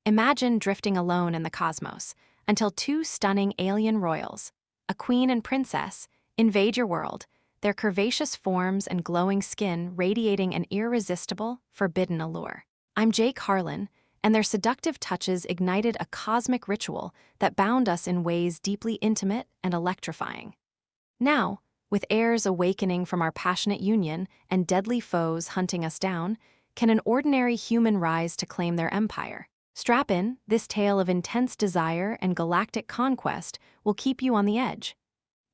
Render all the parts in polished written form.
Imagine drifting alone in the cosmos until two stunning alien royals, a queen and princess, invade your world, their curvaceous forms and glowing skin radiating an irresistible, forbidden allure. I'm Jake Harlan, and their seductive touches ignited a cosmic ritual that bound us in ways deeply intimate and electrifying. Now, with heirs awakening from our passionate union and deadly foes hunting us down, can an ordinary human rise to claim their empire? Strap in, this tale of intense desire and galactic conquest will keep you on the edge.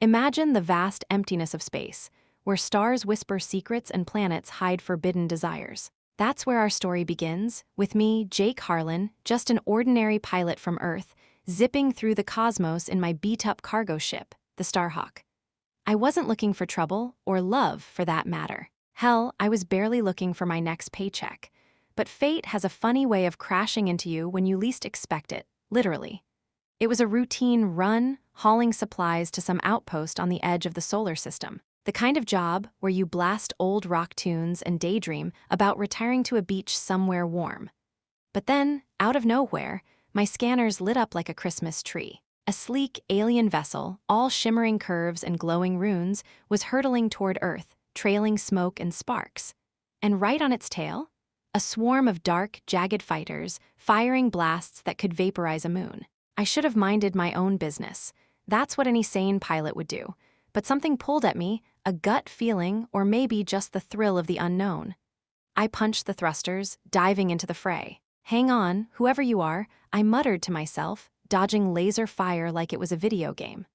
Imagine the vast emptiness of space, where stars whisper secrets and planets hide forbidden desires. That's where our story begins, with me, Jake Harlan, just an ordinary pilot from Earth, zipping through the cosmos in my beat-up cargo ship, the Starhawk. I wasn't looking for trouble, or love for that matter. Hell, I was barely looking for my next paycheck. But fate has a funny way of crashing into you when you least expect it, literally. It was a routine run, hauling supplies to some outpost on the edge of the solar system. The kind of job where you blast old rock tunes and daydream about retiring to a beach somewhere warm. But then, out of nowhere, my scanners lit up like a Christmas tree. A sleek alien vessel, all shimmering curves and glowing runes, was hurtling toward Earth, trailing smoke and sparks. And right on its tail, a swarm of dark, jagged fighters, firing blasts that could vaporize a moon. I should have minded my own business. That's what any sane pilot would do. But something pulled at me, a gut feeling, or maybe just the thrill of the unknown. I punched the thrusters, diving into the fray. Hang on, whoever you are, I muttered to myself, dodging laser fire like it was a video game.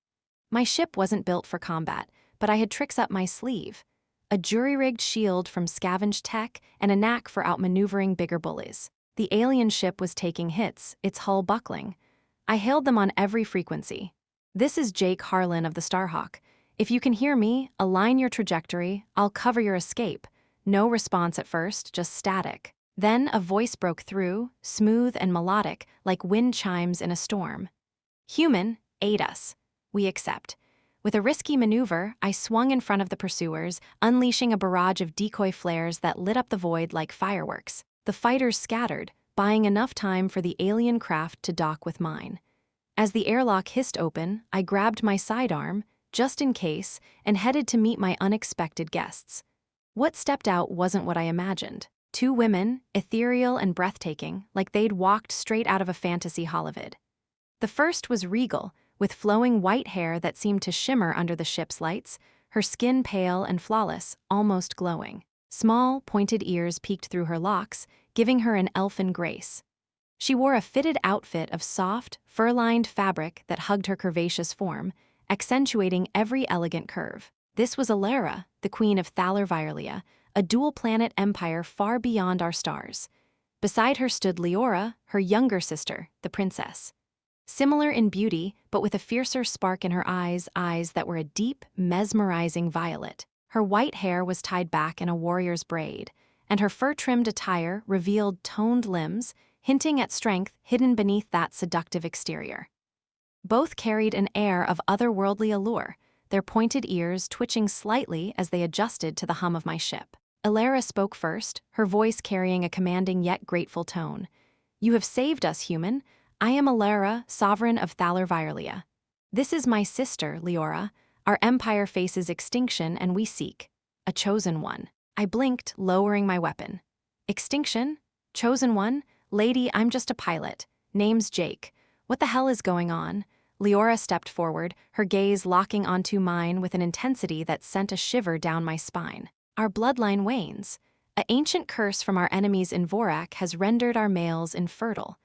My ship wasn't built for combat, but I had tricks up my sleeve. A jury-rigged shield from scavenged tech and a knack for outmaneuvering bigger bullies. The alien ship was taking hits, its hull buckling. I hailed them on every frequency. "This is Jake Harlan of the Starhawk. If you can hear me, align your trajectory, I'll cover your escape." No response at first, just static. Then a voice broke through, smooth and melodic, like wind chimes in a storm. "Human, aid us. We accept." With a risky maneuver, I swung in front of the pursuers, unleashing a barrage of decoy flares that lit up the void like fireworks. The fighters scattered, buying enough time for the alien craft to dock with mine. As the airlock hissed open, I grabbed my sidearm, just in case, and headed to meet my unexpected guests. What stepped out wasn't what I imagined. Two women, ethereal and breathtaking, like they'd walked straight out of a fantasy Hollywood. The first was regal, with flowing white hair that seemed to shimmer under the ship's lights, her skin pale and flawless, almost glowing. Small, pointed ears peeked through her locks, giving her an elfin grace. She wore a fitted outfit of soft, fur-lined fabric that hugged her curvaceous form, accentuating every elegant curve. This was Elara, the queen of Thalor-Virellia, a dual-planet empire far beyond our stars. Beside her stood Liora, her younger sister, the princess. Similar in beauty, but with a fiercer spark in her eyes that were a deep, mesmerizing violet. Her white hair was tied back in a warrior's braid, and her fur-trimmed attire revealed toned limbs, hinting at strength hidden beneath that seductive exterior. Both carried an air of otherworldly allure, their pointed ears twitching slightly as they adjusted to the hum of my ship. Elara spoke first, her voice carrying a commanding yet grateful tone. "You have saved us, human. I am Elara, sovereign of Thalor-Virellia. This is my sister, Liora. Our empire faces extinction and we seek a chosen one." I blinked, lowering my weapon. "Extinction? Chosen one? Lady, I'm just a pilot. Name's Jake. What the hell is going on?" Liora stepped forward, her gaze locking onto mine with an intensity that sent a shiver down my spine. "Our bloodline wanes. An ancient curse from our enemies in Vorak has rendered our males infertile.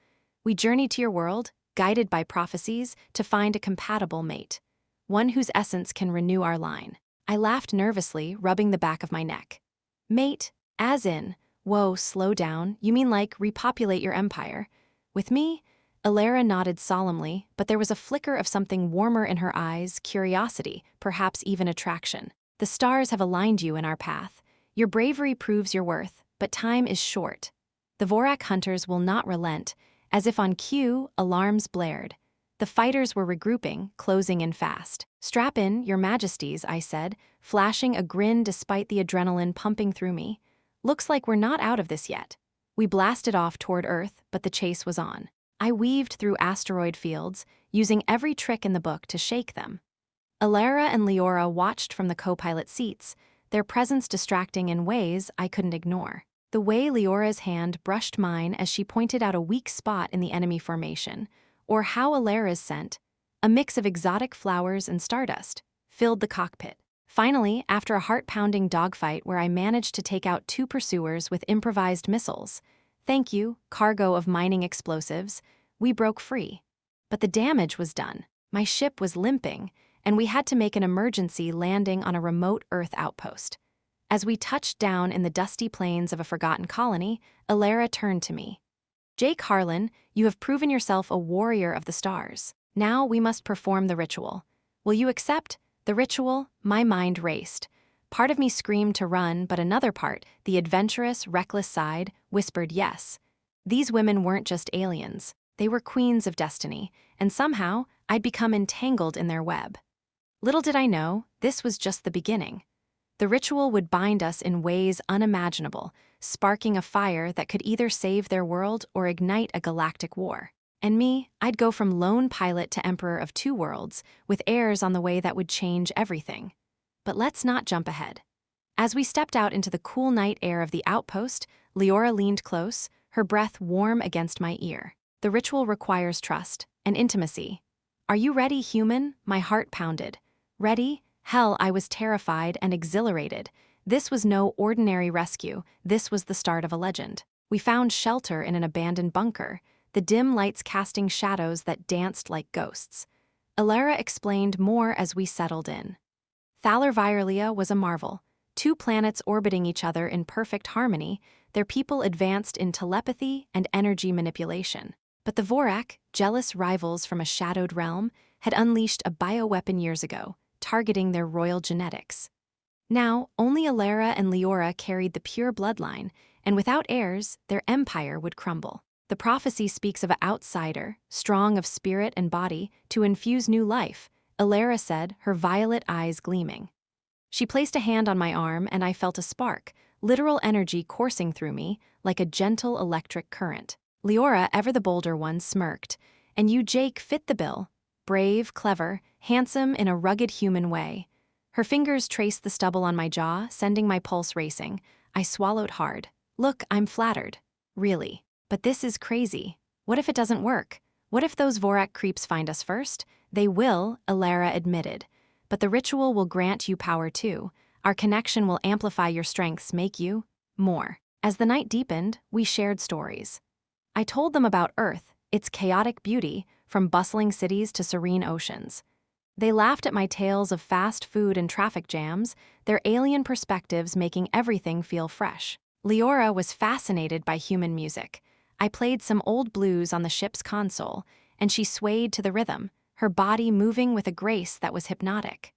We journeyed to your world, guided by prophecies, to find a compatible mate. One whose essence can renew our line." I laughed nervously, rubbing the back of my neck. "Mate, as in, whoa, slow down, you mean like repopulate your empire? With me?" Elara nodded solemnly, but there was a flicker of something warmer in her eyes, curiosity, perhaps even attraction. "The stars have aligned you in our path. Your bravery proves your worth, but time is short. The Vorak hunters will not relent." As if on cue, alarms blared. The fighters were regrouping, closing in fast. "Strap in, your majesties," I said, flashing a grin despite the adrenaline pumping through me. "Looks like we're not out of this yet." We blasted off toward Earth, but the chase was on. I weaved through asteroid fields, using every trick in the book to shake them. Elara and Liora watched from the co-pilot seats, their presence distracting in ways I couldn't ignore. The way Liora's hand brushed mine as she pointed out a weak spot in the enemy formation, or how Elara's scent, a mix of exotic flowers and stardust, filled the cockpit. Finally, after a heart-pounding dogfight where I managed to take out 2 pursuers with improvised missiles, thank you, cargo of mining explosives, we broke free. But the damage was done. My ship was limping, and we had to make an emergency landing on a remote Earth outpost. As we touched down in the dusty plains of a forgotten colony, Elara turned to me. Jake Harlan, you have proven yourself a warrior of the stars. Now we must perform the ritual. Will you accept? The ritual? My mind raced. Part of me screamed to run, but another part, the adventurous, reckless side, whispered yes. These women weren't just aliens. They were queens of destiny, and somehow I'd become entangled in their web. Little did I know, this was just the beginning. The ritual would bind us in ways unimaginable, sparking a fire that could either save their world or ignite a galactic war. And me, I'd go from lone pilot to emperor of 2 worlds, with heirs on the way that would change everything. But let's not jump ahead. As we stepped out into the cool night air of the outpost, Liora leaned close, her breath warm against my ear. The ritual requires trust and intimacy. Are you ready, human? My heart pounded. Ready? Hell, I was terrified and exhilarated. This was no ordinary rescue, this was the start of a legend. We found shelter in an abandoned bunker, the dim lights casting shadows that danced like ghosts. Elara explained more as we settled in. Thalor-Virellia was a marvel. 2 planets orbiting each other in perfect harmony, their people advanced in telepathy and energy manipulation. But the Vorak, jealous rivals from a shadowed realm, had unleashed a bioweapon years ago, targeting their royal genetics. Now, only Elara and Liora carried the pure bloodline, and without heirs, their empire would crumble. The prophecy speaks of an outsider, strong of spirit and body, to infuse new life, Elara said, her violet eyes gleaming. She placed a hand on my arm and I felt a spark, literal energy coursing through me, like a gentle electric current. Liora, ever the bolder one, smirked. And you, Jake, fit the bill. Brave, clever, handsome in a rugged human way. Her fingers traced the stubble on my jaw, sending my pulse racing. I swallowed hard. Look, I'm flattered. Really. But this is crazy. What if it doesn't work? What if those Vorak creeps find us first? They will, Elara admitted. But the ritual will grant you power too. Our connection will amplify your strengths, make you more. As the night deepened, we shared stories. I told them about Earth, its chaotic beauty, from bustling cities to serene oceans. They laughed at my tales of fast food and traffic jams, their alien perspectives making everything feel fresh. Liora was fascinated by human music. I played some old blues on the ship's console, and she swayed to the rhythm, her body moving with a grace that was hypnotic.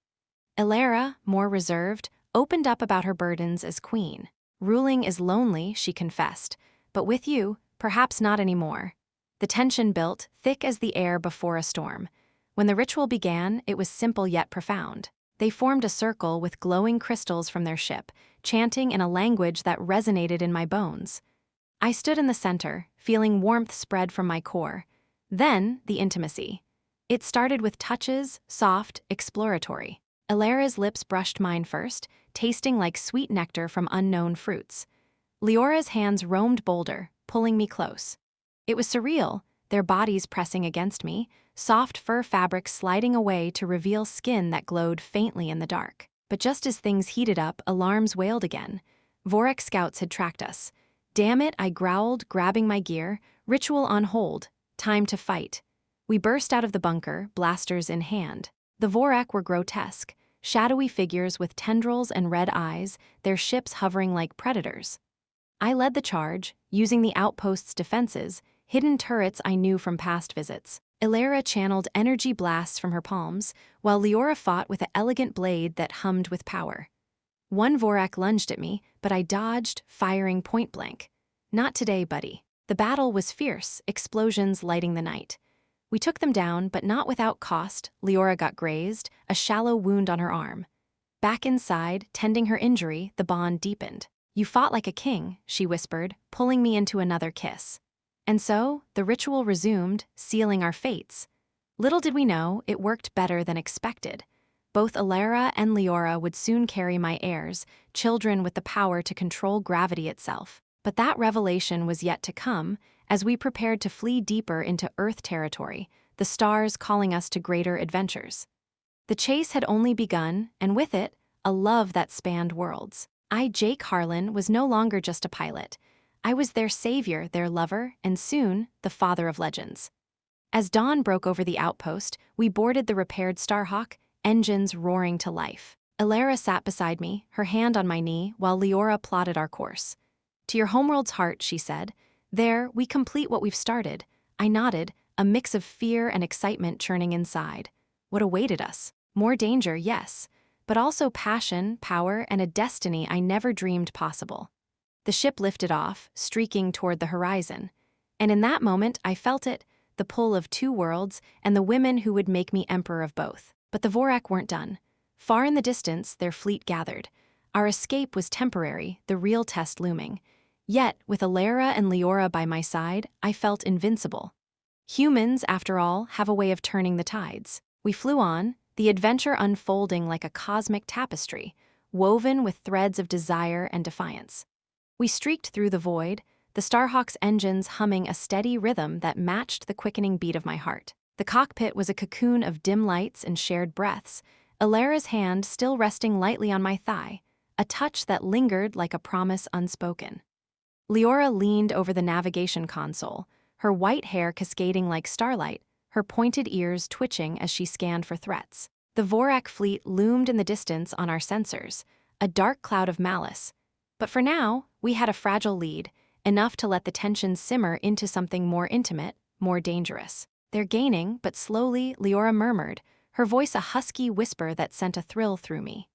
Elara, more reserved, opened up about her burdens as queen. Ruling is lonely, she confessed, but with you, perhaps not anymore. The tension built, thick as the air before a storm. When the ritual began, it was simple yet profound. They formed a circle with glowing crystals from their ship, chanting in a language that resonated in my bones. I stood in the center, feeling warmth spread from my core. Then, the intimacy. It started with touches, soft, exploratory. Elara's lips brushed mine first, tasting like sweet nectar from unknown fruits. Liora's hands roamed bolder, pulling me close. It was surreal, their bodies pressing against me, soft fur fabrics sliding away to reveal skin that glowed faintly in the dark. But just as things heated up, alarms wailed again. Vorak scouts had tracked us. Damn it, I growled, grabbing my gear. Ritual on hold. Time to fight. We burst out of the bunker, blasters in hand. The Vorak were grotesque, shadowy figures with tendrils and red eyes, their ships hovering like predators. I led the charge, using the outpost's defenses, hidden turrets I knew from past visits. Elara channeled energy blasts from her palms, while Liora fought with an elegant blade that hummed with power. One Vorak lunged at me, but I dodged, firing point blank. Not today, buddy. The battle was fierce, explosions lighting the night. We took them down, but not without cost. Liora got grazed, a shallow wound on her arm. Back inside, tending her injury, the bond deepened. You fought like a king, she whispered, pulling me into another kiss. And so, the ritual resumed, sealing our fates. Little did we know, it worked better than expected. Both Elara and Liora would soon carry my heirs, children with the power to control gravity itself. But that revelation was yet to come, as we prepared to flee deeper into Earth territory, the stars calling us to greater adventures. The chase had only begun, and with it, a love that spanned worlds. I, Jake Harlan, was no longer just a pilot. I was their savior, their lover, and soon, the father of legends. As dawn broke over the outpost, we boarded the repaired Starhawk, engines roaring to life. Elara sat beside me, her hand on my knee, while Liora plotted our course. "To your homeworld's heart," she said. "There, we complete what we've started." I nodded, a mix of fear and excitement churning inside. What awaited us? More danger, yes, but also passion, power, and a destiny I never dreamed possible. The ship lifted off, streaking toward the horizon. And in that moment, I felt it, the pull of two worlds and the women who would make me emperor of both. But the Vorak weren't done. Far in the distance, their fleet gathered. Our escape was temporary, the real test looming. Yet, with Elara and Liora by my side, I felt invincible. Humans, after all, have a way of turning the tides. We flew on, the adventure unfolding like a cosmic tapestry, woven with threads of desire and defiance. We streaked through the void, the Starhawk's engines humming a steady rhythm that matched the quickening beat of my heart. The cockpit was a cocoon of dim lights and shared breaths, Elara's hand still resting lightly on my thigh, a touch that lingered like a promise unspoken. Liora leaned over the navigation console, her white hair cascading like starlight, her pointed ears twitching as she scanned for threats. The Vorak fleet loomed in the distance on our sensors, a dark cloud of malice. But for now, we had a fragile lead, enough to let the tension simmer into something more intimate, more dangerous. "They're gaining, but slowly," Liora murmured, her voice a husky whisper that sent a thrill through me.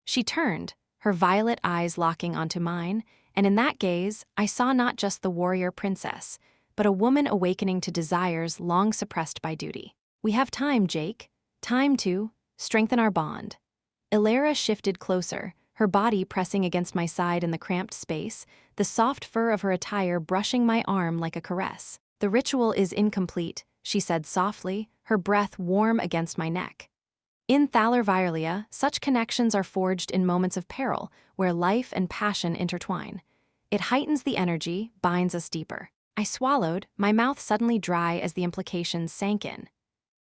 She turned, her violet eyes locking onto mine, and in that gaze, I saw not just the warrior princess, but a woman awakening to desires long suppressed by duty. "We have time, Jake. Time to strengthen our bond." Elara shifted closer, her body pressing against my side in the cramped space, the soft fur of her attire brushing my arm like a caress. "The ritual is incomplete," she said softly, her breath warm against my neck. In Thalor-Virellia, such connections are forged in moments of peril, where life and passion intertwine. It heightens the energy, binds us deeper. I swallowed, my mouth suddenly dry as the implications sank in.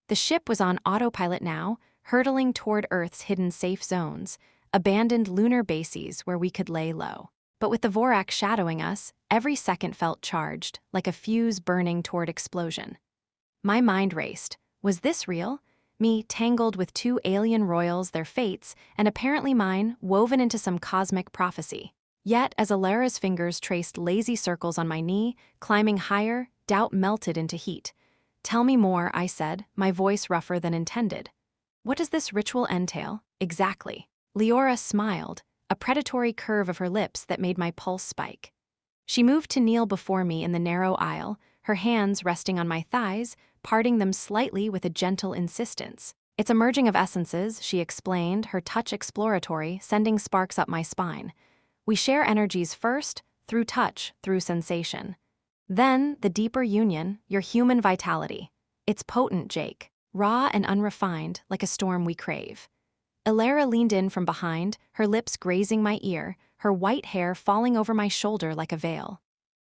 The ship was on autopilot now, hurtling toward Earth's hidden safe zones, abandoned lunar bases where we could lay low. But with the Vorak shadowing us, every second felt charged, like a fuse burning toward explosion. My mind raced. Was this real? Me tangled with two alien royals, their fates, and apparently mine, woven into some cosmic prophecy. Yet, as Elara's fingers traced lazy circles on my knee, climbing higher, doubt melted into heat. "Tell me more," I said, my voice rougher than intended. "What does this ritual entail, exactly?" Liora smiled, a predatory curve of her lips that made my pulse spike. She moved to kneel before me in the narrow aisle, her hands resting on my thighs, parting them slightly with a gentle insistence. "It's a merging of essences," she explained, her touch exploratory, sending sparks up my spine. "We share energies first, through touch, through sensation. Then, the deeper union, your human vitality. It's potent, Jake, raw and unrefined, like a storm we crave." Elara leaned in from behind, her lips grazing my ear, her white hair falling over my shoulder like a veil.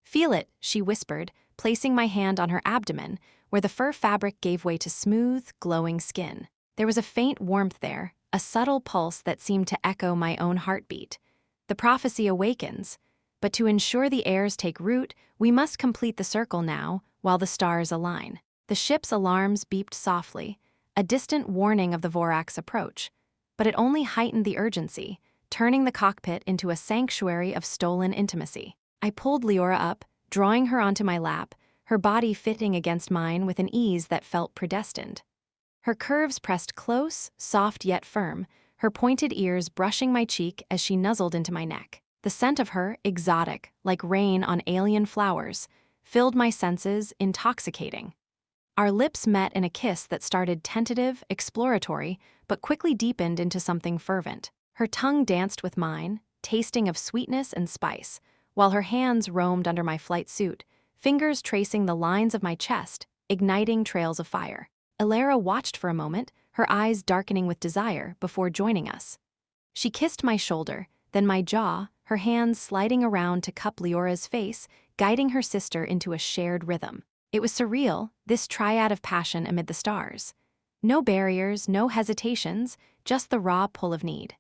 "Feel it," she whispered, placing my hand on her abdomen, where the fur fabric gave way to smooth, glowing skin. There was a faint warmth there, a subtle pulse that seemed to echo my own heartbeat. The prophecy awakens, but to ensure the heirs take root, we must complete the circle now, while the stars align. The ship's alarms beeped softly, a distant warning of the Vorak's approach, but it only heightened the urgency, turning the cockpit into a sanctuary of stolen intimacy. I pulled Liora up, drawing her onto my lap, her body fitting against mine with an ease that felt predestined. Her curves pressed close, soft yet firm, her pointed ears brushing my cheek as she nuzzled into my neck. The scent of her, exotic, like rain on alien flowers, filled my senses, intoxicating. Our lips met in a kiss that started tentative, exploratory, but quickly deepened into something fervent. Her tongue danced with mine, tasting of sweetness and spice, while her hands roamed under my flight suit, fingers tracing the lines of my chest, igniting trails of fire. Elara watched for a moment, her eyes darkening with desire, before joining us. She kissed my shoulder, then my jaw, her hands sliding around to cup Liora's face, guiding her sister into a shared rhythm. It was surreal, this triad of passion amid the stars. No barriers, no hesitations, just the raw pull of need.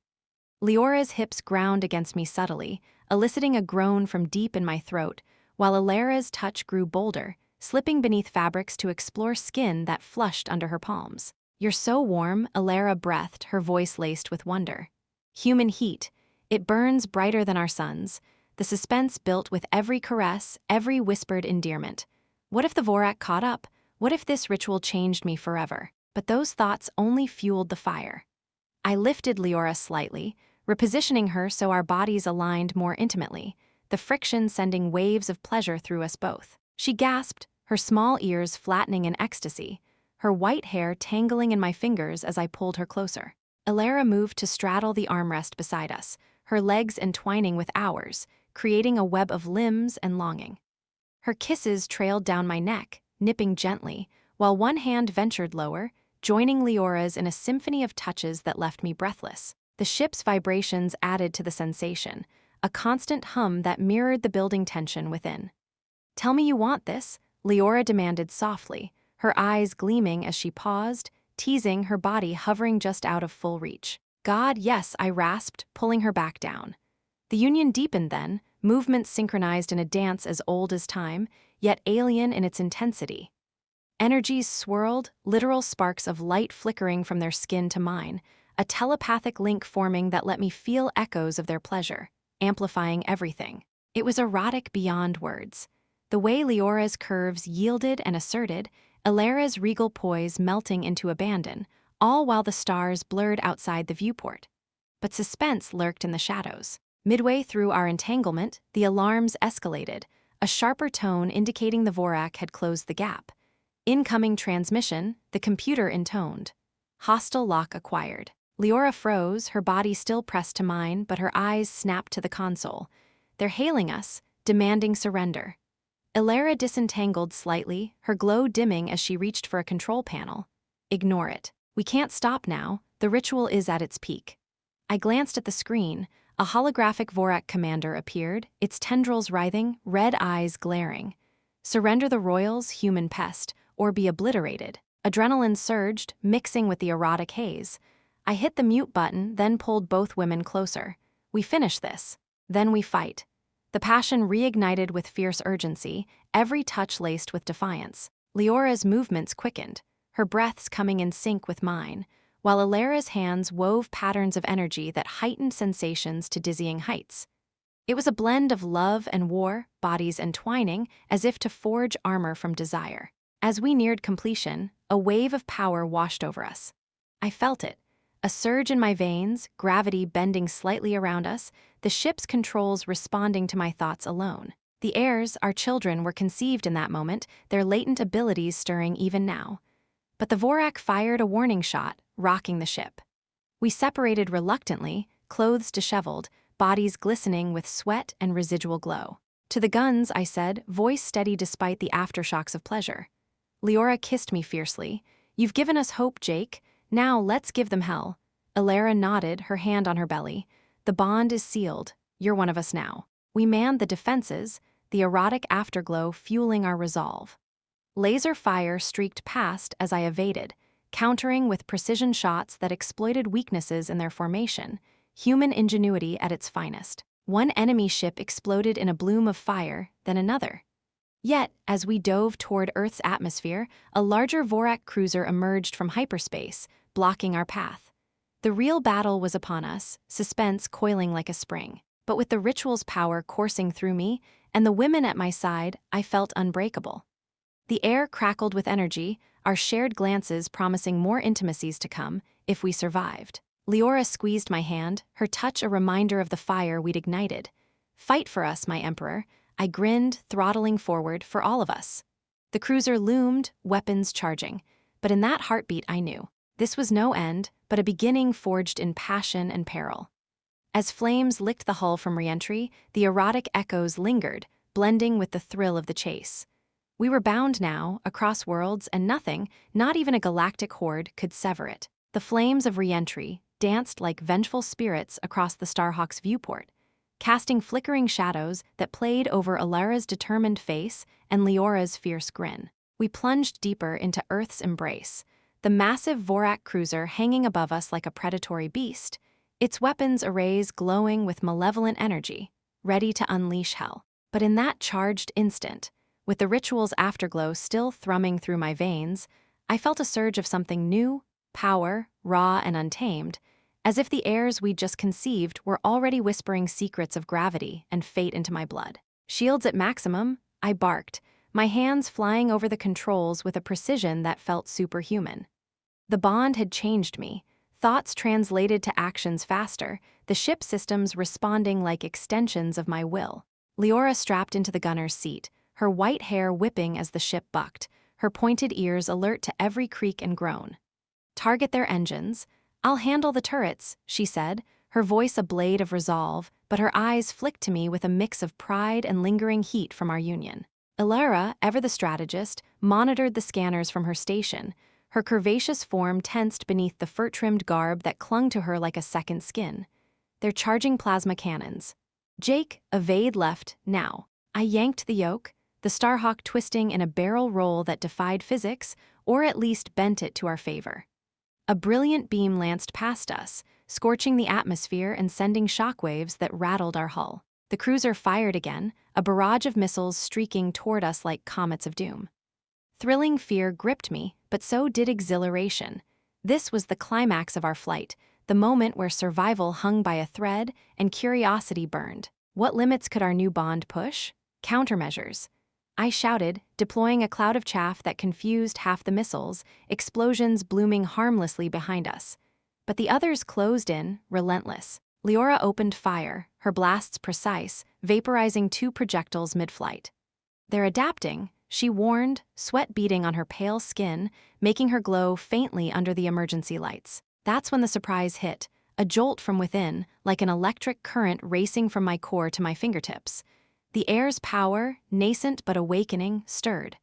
Liora's hips ground against me subtly, eliciting a groan from deep in my throat, while Elara's touch grew bolder, slipping beneath fabrics to explore skin that flushed under her palms. "You're so warm," Elara breathed, her voice laced with wonder. Human heat, it burns brighter than our suns, the suspense built with every caress, every whispered endearment. What if the Vorak caught up? What if this ritual changed me forever? But those thoughts only fueled the fire. I lifted Liora slightly, repositioning her so our bodies aligned more intimately, the friction sending waves of pleasure through us both. She gasped, her small ears flattening in ecstasy, her white hair tangling in my fingers as I pulled her closer. Elara moved to straddle the armrest beside us, her legs entwining with ours, creating a web of limbs and longing. Her kisses trailed down my neck, nipping gently, while one hand ventured lower, joining Liora's in a symphony of touches that left me breathless. The ship's vibrations added to the sensation, a constant hum that mirrored the building tension within. "Tell me you want this," Liora demanded softly, her eyes gleaming as she paused, teasing, her body hovering just out of full reach. "God, yes," I rasped, pulling her back down. The union deepened then, movements synchronized in a dance as old as time, yet alien in its intensity. Energies swirled, literal sparks of light flickering from their skin to mine, a telepathic link forming that let me feel echoes of their pleasure, amplifying everything. It was erotic beyond words. The way Liora's curves yielded and asserted, Elara's regal poise melting into abandon, all while the stars blurred outside the viewport. But suspense lurked in the shadows. Midway through our entanglement, the alarms escalated, a sharper tone indicating the Vorak had closed the gap. "Incoming transmission," the computer intoned. "Hostile lock acquired." Liora froze, her body still pressed to mine, but her eyes snapped to the console. "They're hailing us, demanding surrender." Elara disentangled slightly, her glow dimming as she reached for a control panel. "Ignore it. We can't stop now, the ritual is at its peak." I glanced at the screen. A holographic Vorak commander appeared, its tendrils writhing, red eyes glaring. "Surrender the royals, human pest, or be obliterated." Adrenaline surged, mixing with the erotic haze. I hit the mute button, then pulled both women closer. "We finish this. Then we fight." The passion reignited with fierce urgency, every touch laced with defiance. Liora's movements quickened, her breaths coming in sync with mine, while Elara's hands wove patterns of energy that heightened sensations to dizzying heights. It was a blend of love and war, bodies entwining, as if to forge armor from desire. As we neared completion, a wave of power washed over us. I felt it. A surge in my veins, gravity bending slightly around us, the ship's controls responding to my thoughts alone. The heirs, our children, were conceived in that moment, their latent abilities stirring even now. But the Vorak fired a warning shot, rocking the ship. We separated reluctantly, clothes disheveled, bodies glistening with sweat and residual glow. "To the guns," I said, voice steady despite the aftershocks of pleasure. Liora kissed me fiercely. "You've given us hope, Jake. Now let's give them hell." Elara nodded, her hand on her belly. "The bond is sealed. You're one of us now." We manned the defenses, the erotic afterglow fueling our resolve. Laser fire streaked past as I evaded, countering with precision shots that exploited weaknesses in their formation, human ingenuity at its finest. One enemy ship exploded in a bloom of fire, then another. Yet, as we dove toward Earth's atmosphere, a larger Vorak cruiser emerged from hyperspace, blocking our path. The real battle was upon us, suspense coiling like a spring. But with the ritual's power coursing through me, and the women at my side, I felt unbreakable. The air crackled with energy, our shared glances promising more intimacies to come, if we survived. Liora squeezed my hand, her touch a reminder of the fire we'd ignited. "Fight for us, my emperor," I grinned, throttling forward for all of us. The cruiser loomed, weapons charging. But in that heartbeat I knew. This was no end, but a beginning forged in passion and peril. As flames licked the hull from re-entry, the erotic echoes lingered, blending with the thrill of the chase. We were bound now, across worlds, and nothing, not even a galactic horde, could sever it. The flames of re-entry danced like vengeful spirits across the Starhawk's viewport, casting flickering shadows that played over Elara's determined face and Leora's fierce grin. We plunged deeper into Earth's embrace, the massive Vorak cruiser hanging above us like a predatory beast, its weapons arrays glowing with malevolent energy, ready to unleash hell. But in that charged instant, with the ritual's afterglow still thrumming through my veins, I felt a surge of something new, power, raw and untamed, as if the heirs we'd just conceived were already whispering secrets of gravity and fate into my blood. Shields at maximum, I barked, my hands flying over the controls with a precision that felt superhuman. The bond had changed me, thoughts translated to actions faster, the ship systems responding like extensions of my will. Liora strapped into the gunner's seat, her white hair whipping as the ship bucked, her pointed ears alert to every creak and groan. "Target their engines. I'll handle the turrets," she said, her voice a blade of resolve, but her eyes flicked to me with a mix of pride and lingering heat from our union. Elara, ever the strategist, monitored the scanners from her station, her curvaceous form tensed beneath the fur-trimmed garb that clung to her like a second skin. "They're charging plasma cannons. Jake, evade left, now." I yanked the yoke, the Starhawk twisting in a barrel roll that defied physics, or at least bent it to our favor. A brilliant beam lanced past us, scorching the atmosphere and sending shockwaves that rattled our hull. The cruiser fired again, a barrage of missiles streaking toward us like comets of doom. Thrilling fear gripped me, but so did exhilaration. This was the climax of our flight, the moment where survival hung by a thread and curiosity burned. What limits could our new bond push? Countermeasures. I shouted, deploying a cloud of chaff that confused half the missiles, explosions blooming harmlessly behind us. But the others closed in, relentless. Liora opened fire, her blasts precise, vaporizing 2 projectiles mid-flight. "They're adapting," she warned, sweat beading on her pale skin, making her glow faintly under the emergency lights. That's when the surprise hit, a jolt from within, like an electric current racing from my core to my fingertips. The air's power, nascent but awakening, stirred.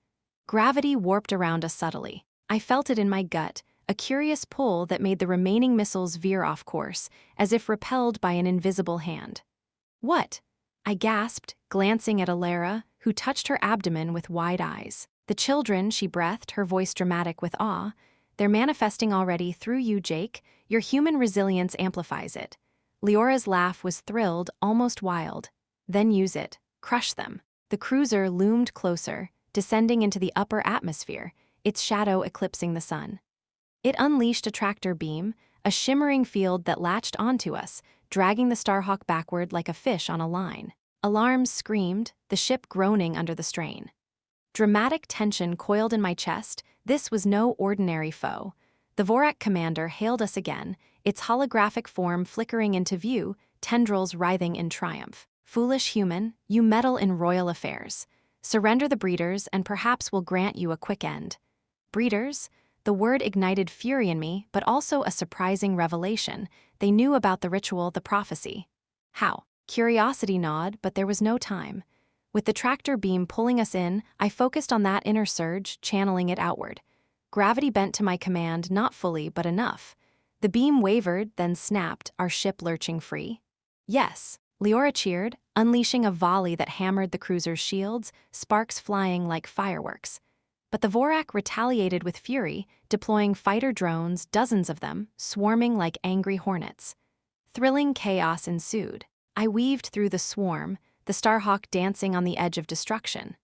Gravity warped around us subtly. I felt it in my gut, a curious pull that made the remaining missiles veer off course, as if repelled by an invisible hand. "What?" I gasped, glancing at Elara, who touched her abdomen with wide eyes. "The children," she breathed, her voice dramatic with awe. "They're manifesting already through you, Jake. Your human resilience amplifies it." Leora's laugh was thrilled, almost wild. "Then use it. Crush them." The cruiser loomed closer, descending into the upper atmosphere, its shadow eclipsing the sun. It unleashed a tractor beam, a shimmering field that latched onto us, dragging the Starhawk backward like a fish on a line. Alarms screamed, the ship groaning under the strain. Dramatic tension coiled in my chest. This was no ordinary foe. The Vorak commander hailed us again, its holographic form flickering into view, tendrils writhing in triumph. "Foolish human, you meddle in royal affairs. Surrender the breeders and perhaps we'll grant you a quick end." Breeders? The word ignited fury in me, but also a surprising revelation. They knew about the ritual, the prophecy. How? Curiosity gnawed, but there was no time. With the tractor beam pulling us in, I focused on that inner surge, channeling it outward. Gravity bent to my command, not fully, but enough. The beam wavered, then snapped, our ship lurching free. "Yes," Liora cheered, unleashing a volley that hammered the cruiser's shields, sparks flying like fireworks. But the Vorak retaliated with fury, deploying fighter drones, dozens of them, swarming like angry hornets. Thrilling chaos ensued. I weaved through the swarm, the Starhawk dancing on the edge of destruction.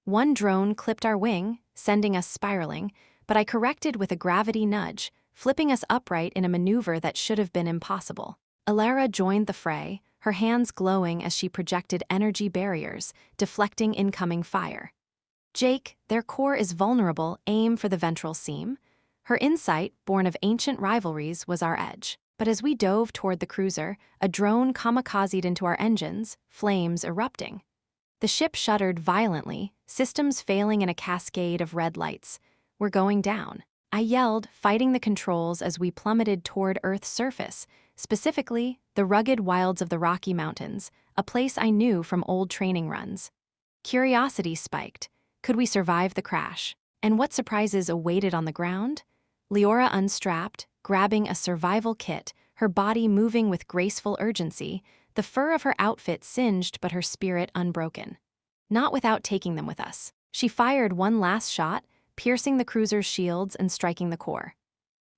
One drone clipped our wing, sending us spiraling, but I corrected with a gravity nudge, flipping us upright in a maneuver that should have been impossible. Elara joined the fray, her hands glowing as she projected energy barriers, deflecting incoming fire. "Jake, their core is vulnerable, aim for the ventral seam." Her insight, born of ancient rivalries, was our edge. But as we dove toward the cruiser, a drone kamikazed into our engines, flames erupting. The ship shuddered violently, systems failing in a cascade of red lights. "We're going down." I yelled, fighting the controls as we plummeted toward Earth's surface, specifically the rugged wilds of the Rocky Mountains, a place I knew from old training runs. Curiosity spiked. Could we survive the crash? And what surprises awaited on the ground? Liora unstrapped, grabbing a survival kit, her body moving with graceful urgency, the fur of her outfit singed but her spirit unbroken. Not without taking them with us. She fired one last shot, piercing the cruiser's shields and striking the core.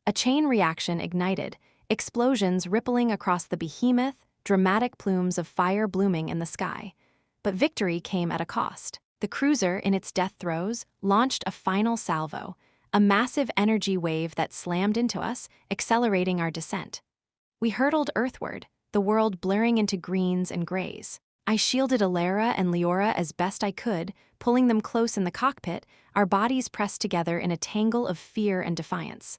A chain reaction ignited, explosions rippling across the behemoth, dramatic plumes of fire blooming in the sky. But victory came at a cost. The cruiser, in its death throes, launched a final salvo, a massive energy wave that slammed into us, accelerating our descent. We hurtled earthward, the world blurring into greens and grays. I shielded Elara and Liora as best I could, pulling them close in the cockpit, our bodies pressed together in a tangle of fear and defiance.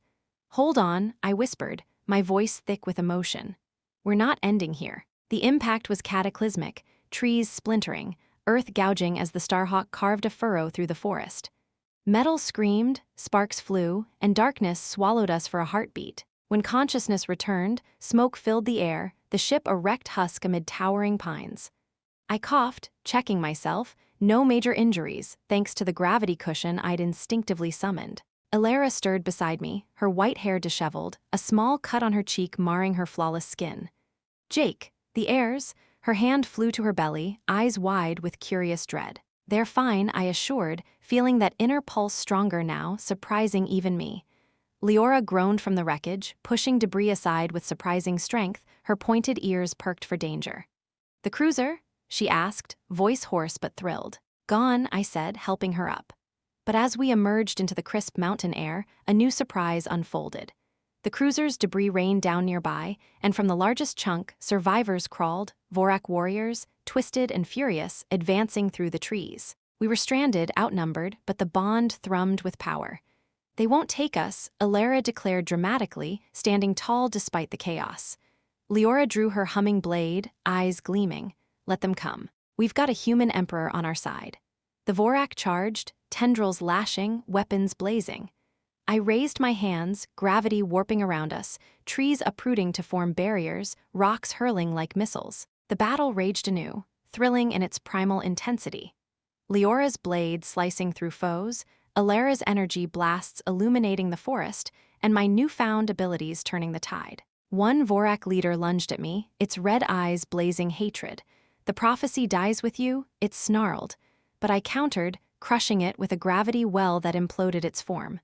"Hold on," I whispered, my voice thick with emotion. "We're not ending here." The impact was cataclysmic, trees splintering, earth gouging as the Starhawk carved a furrow through the forest. Metal screamed, sparks flew, and darkness swallowed us for a heartbeat. When consciousness returned, smoke filled the air, the ship a wrecked husk amid towering pines. I coughed, checking myself, no major injuries, thanks to the gravity cushion I'd instinctively summoned. Elara stirred beside me, her white hair disheveled, a small cut on her cheek marring her flawless skin. "Jake, the heirs," her hand flew to her belly, eyes wide with curious dread. "They're fine," I assured, feeling that inner pulse stronger now, surprising even me. Liora groaned from the wreckage, pushing debris aside with surprising strength, her pointed ears perked for danger. "The cruiser?" she asked, voice hoarse but thrilled. "Gone," I said, helping her up. But as we emerged into the crisp mountain air, a new surprise unfolded. The cruiser's debris rained down nearby, and from the largest chunk, survivors crawled, Vorak warriors, twisted and furious, advancing through the trees. We were stranded, outnumbered, but the bond thrummed with power. "They won't take us," Elara declared dramatically, standing tall despite the chaos. Liora drew her humming blade, eyes gleaming. "Let them come. We've got a human emperor on our side." The Vorak charged, tendrils lashing, weapons blazing. I raised my hands, gravity warping around us, trees uprooting to form barriers, rocks hurling like missiles. The battle raged anew, thrilling in its primal intensity. Liora's blade slicing through foes, Elara's energy blasts illuminating the forest, and my newfound abilities turning the tide. One Vorak leader lunged at me, its red eyes blazing hatred. "The prophecy dies with you," it snarled. But I countered, crushing it with a gravity well that imploded its form.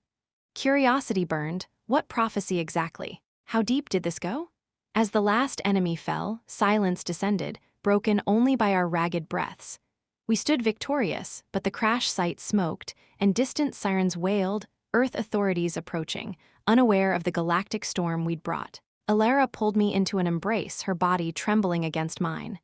Curiosity burned. What prophecy exactly? How deep did this go? As the last enemy fell, silence descended, broken only by our ragged breaths. We stood victorious, but the crash site smoked, and distant sirens wailed, Earth authorities approaching, unaware of the galactic storm we'd brought. Elara pulled me into an embrace, her body trembling against mine.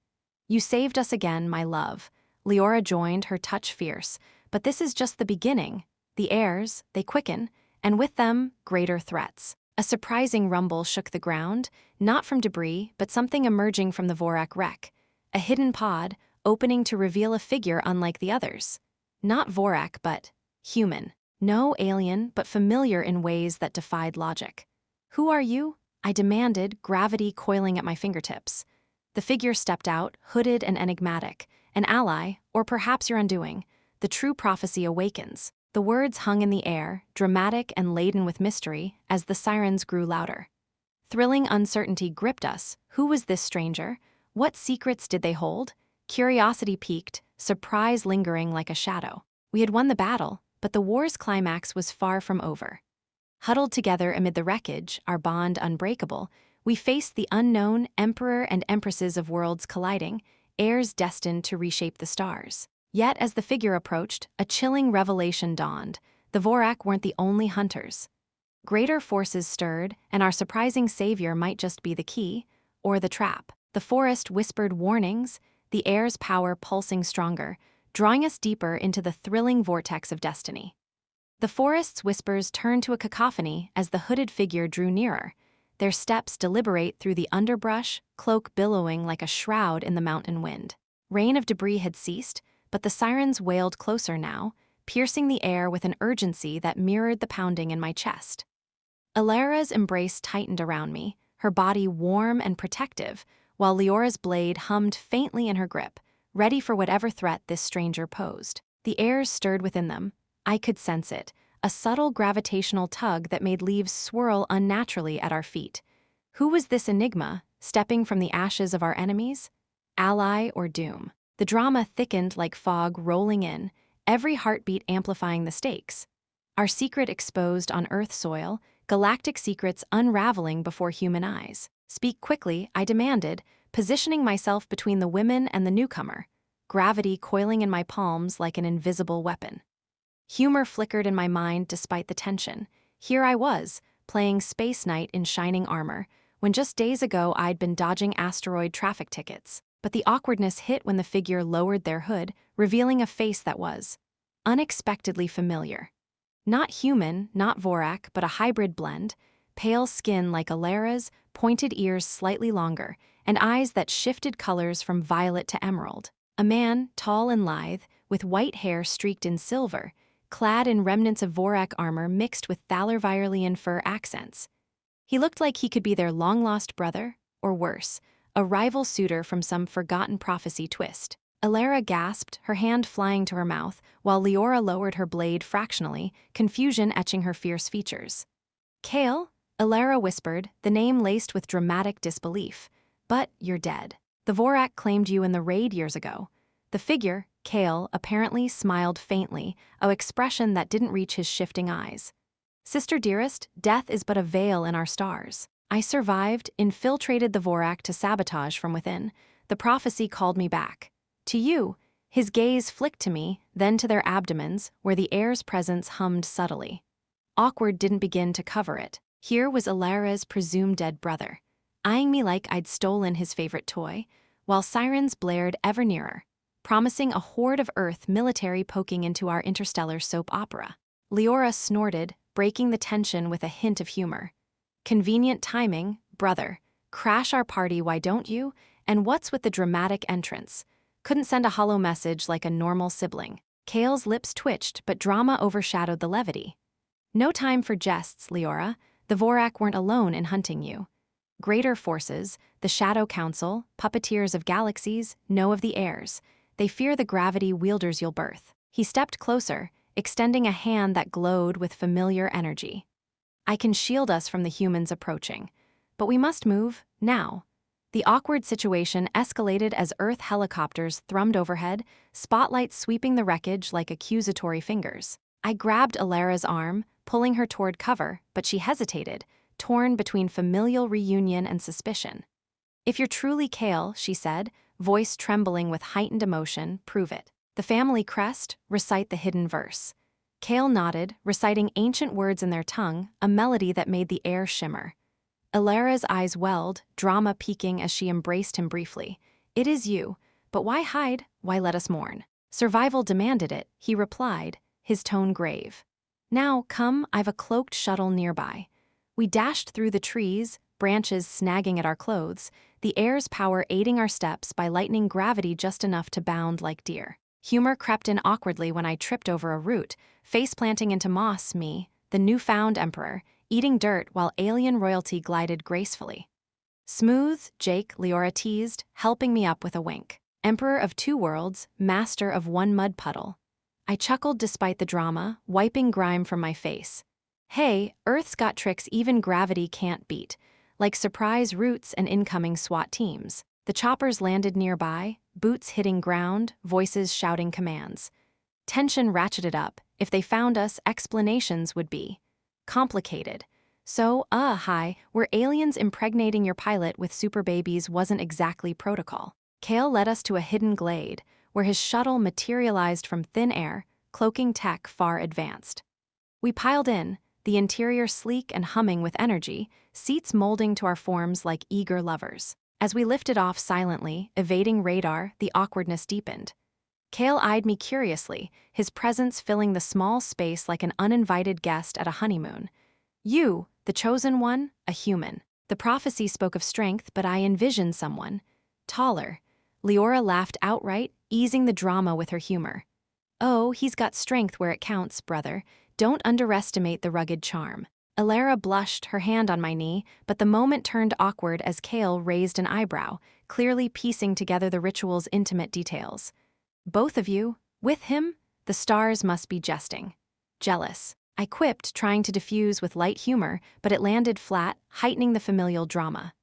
"You saved us again, my love." Liora joined, her touch fierce. "But this is just the beginning. The heirs, they quicken, and with them, greater threats." A surprising rumble shook the ground, not from debris, but something emerging from the Vorak wreck. A hidden pod, opening to reveal a figure unlike the others. Not Vorak, but human. No alien, but familiar in ways that defied logic. "Who are you?" I demanded, gravity coiling at my fingertips. The figure stepped out, hooded and enigmatic. "An ally, or perhaps your undoing. The true prophecy awakens." The words hung in the air, dramatic and laden with mystery, as the sirens grew louder. Thrilling uncertainty gripped us. Who was this stranger? What secrets did they hold? Curiosity piqued, surprise lingering like a shadow. We had won the battle, but the war's climax was far from over. Huddled together amid the wreckage, our bond unbreakable, we faced the unknown, emperor and empresses of worlds colliding, heirs destined to reshape the stars. Yet, as the figure approached, a chilling revelation dawned. The Vorak weren't the only hunters. Greater forces stirred, and our surprising savior might just be the key, or the trap. The forest whispered warnings, the air's power pulsing stronger, drawing us deeper into the thrilling vortex of destiny. The forest's whispers turned to a cacophony as the hooded figure drew nearer, their steps deliberate through the underbrush, cloak billowing like a shroud in the mountain wind. Rain of debris had ceased, but the sirens wailed closer now, piercing the air with an urgency that mirrored the pounding in my chest. Elara's embrace tightened around me, her body warm and protective, while Liora's blade hummed faintly in her grip, ready for whatever threat this stranger posed. The airs stirred within them. I could sense it, a subtle gravitational tug that made leaves swirl unnaturally at our feet. Who was this enigma, stepping from the ashes of our enemies? Ally or doom? The drama thickened like fog rolling in, every heartbeat amplifying the stakes. Our secret exposed on Earth soil, galactic secrets unraveling before human eyes. Speak quickly, I demanded, positioning myself between the women and the newcomer, gravity coiling in my palms like an invisible weapon. Humor flickered in my mind despite the tension. Here I was, playing Space Knight in shining armor, when just days ago I'd been dodging asteroid traffic tickets. But the awkwardness hit when the figure lowered their hood, revealing a face that was unexpectedly familiar. Not human, not Vorak, but a hybrid blend, pale skin like Elara's, pointed ears slightly longer, and eyes that shifted colors from violet to emerald. A man, tall and lithe, with white hair streaked in silver, clad in remnants of Vorak armor mixed with Thalor-Virellian fur accents. He looked like he could be their long-lost brother, or worse, a rival suitor from some forgotten prophecy twist. Elara gasped, her hand flying to her mouth, while Liora lowered her blade fractionally, confusion etching her fierce features. Kale? Elara whispered, the name laced with dramatic disbelief. But you're dead. The Vorak claimed you in the raid years ago. The figure, Kale, apparently smiled faintly, an expression that didn't reach his shifting eyes. Sister dearest, death is but a veil in our stars. I survived, infiltrated the Vorak to sabotage from within. The prophecy called me back. To you. His gaze flicked to me, then to their abdomens, where the air's presence hummed subtly. Awkward didn't begin to cover it. Here was Elara's presumed dead brother, eyeing me like I'd stolen his favorite toy, while sirens blared ever nearer, promising a horde of Earth military poking into our interstellar soap opera. Liora snorted, breaking the tension with a hint of humor. Convenient timing, brother. Crash our party, why don't you? And what's with the dramatic entrance? Couldn't send a hollow message like a normal sibling. Kale's lips twitched, but drama overshadowed the levity. No time for jests, Liora. The Vorak weren't alone in hunting you. Greater forces, the Shadow Council, puppeteers of galaxies, know of the Heirs. They fear the gravity wielders you'll birth. He stepped closer, extending a hand that glowed with familiar energy. I can shield us from the humans approaching. But we must move, now. The awkward situation escalated as Earth helicopters thrummed overhead, spotlights sweeping the wreckage like accusatory fingers. I grabbed Elara's arm, pulling her toward cover, but she hesitated, torn between familial reunion and suspicion. If you're truly Kale, she said, voice trembling with heightened emotion, prove it. The family crest, recite the hidden verse. Kale nodded, reciting ancient words in their tongue, a melody that made the air shimmer. Elara's eyes welled, drama peaking as she embraced him briefly. It is you, but why hide, why let us mourn? Survival demanded it, he replied, his tone grave. Now, come, I've a cloaked shuttle nearby. We dashed through the trees, branches snagging at our clothes, the air's power aiding our steps by lightening gravity just enough to bound like deer. Humor crept in awkwardly when I tripped over a root, face-planting into moss, me, the newfound emperor, eating dirt while alien royalty glided gracefully. Smooth, Jake, Liora teased, helping me up with a wink. Emperor of two worlds, master of one mud puddle. I chuckled despite the drama, wiping grime from my face. Hey, Earth's got tricks even gravity can't beat, like surprise routes and incoming SWAT teams. The choppers landed nearby, boots hitting ground, voices shouting commands. Tension ratcheted up. If they found us, explanations would be complicated. So, hi, were aliens impregnating your pilot with super babies wasn't exactly protocol. Kale led us to a hidden glade, where his shuttle materialized from thin air, cloaking tech far advanced. We piled in, the interior sleek and humming with energy, seats molding to our forms like eager lovers. As we lifted off silently, evading radar, the awkwardness deepened. Kale eyed me curiously, his presence filling the small space like an uninvited guest at a honeymoon. You, the chosen one, a human. The prophecy spoke of strength, but I envisioned someone taller. Liora laughed outright, easing the drama with her humor. Oh, he's got strength where it counts, brother. Don't underestimate the rugged charm. Elara blushed, her hand on my knee, but the moment turned awkward as Kale raised an eyebrow, clearly piecing together the ritual's intimate details. Both of you? With him? The stars must be jesting. Jealous. I quipped, trying to diffuse with light humor, but it landed flat, heightening the familial drama.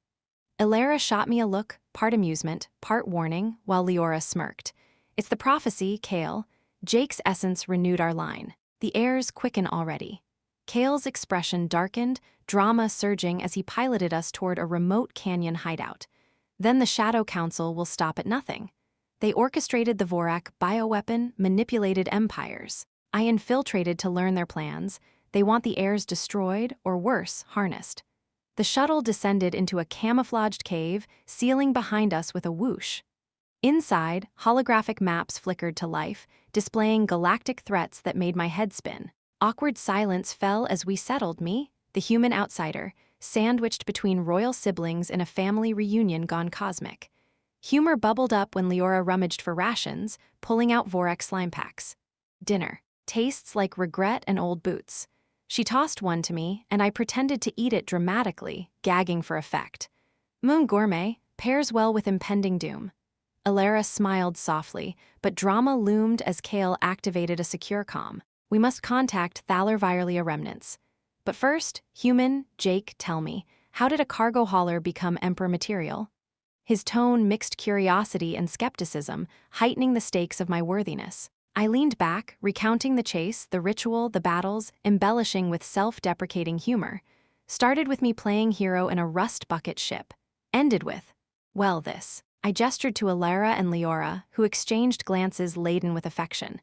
Elara shot me a look, part amusement, part warning, while Liora smirked. It's the prophecy, Kale. Jake's essence renewed our line. The airs quicken already. Kale's expression darkened, drama surging as he piloted us toward a remote canyon hideout. Then the Shadow Council will stop at nothing. They orchestrated the Vorak bioweapon, manipulated empires. I infiltrated to learn their plans. They want the heirs destroyed, or worse, harnessed. The shuttle descended into a camouflaged cave, sealing behind us with a whoosh. Inside, holographic maps flickered to life, displaying galactic threats that made my head spin. Awkward silence fell as we settled me, the human outsider, sandwiched between royal siblings in a family reunion gone cosmic. Humor bubbled up when Liora rummaged for rations, pulling out Vorak slime packs. Dinner. Tastes like regret and old boots. She tossed one to me, and I pretended to eat it dramatically, gagging for effect. Gourmet pairs well with impending doom. Elara smiled softly, but drama loomed as Kale activated a secure comm. We must contact Thalor-Virellia remnants. But first, human, Jake, tell me, how did a cargo hauler become Emperor material? His tone mixed curiosity and skepticism, heightening the stakes of my worthiness. I leaned back, recounting the chase, the ritual, the battles, embellishing with self-deprecating humor. Started with me playing hero in a rust bucket ship. Ended with, well, this. I gestured to Elara and Liora, who exchanged glances laden with affection.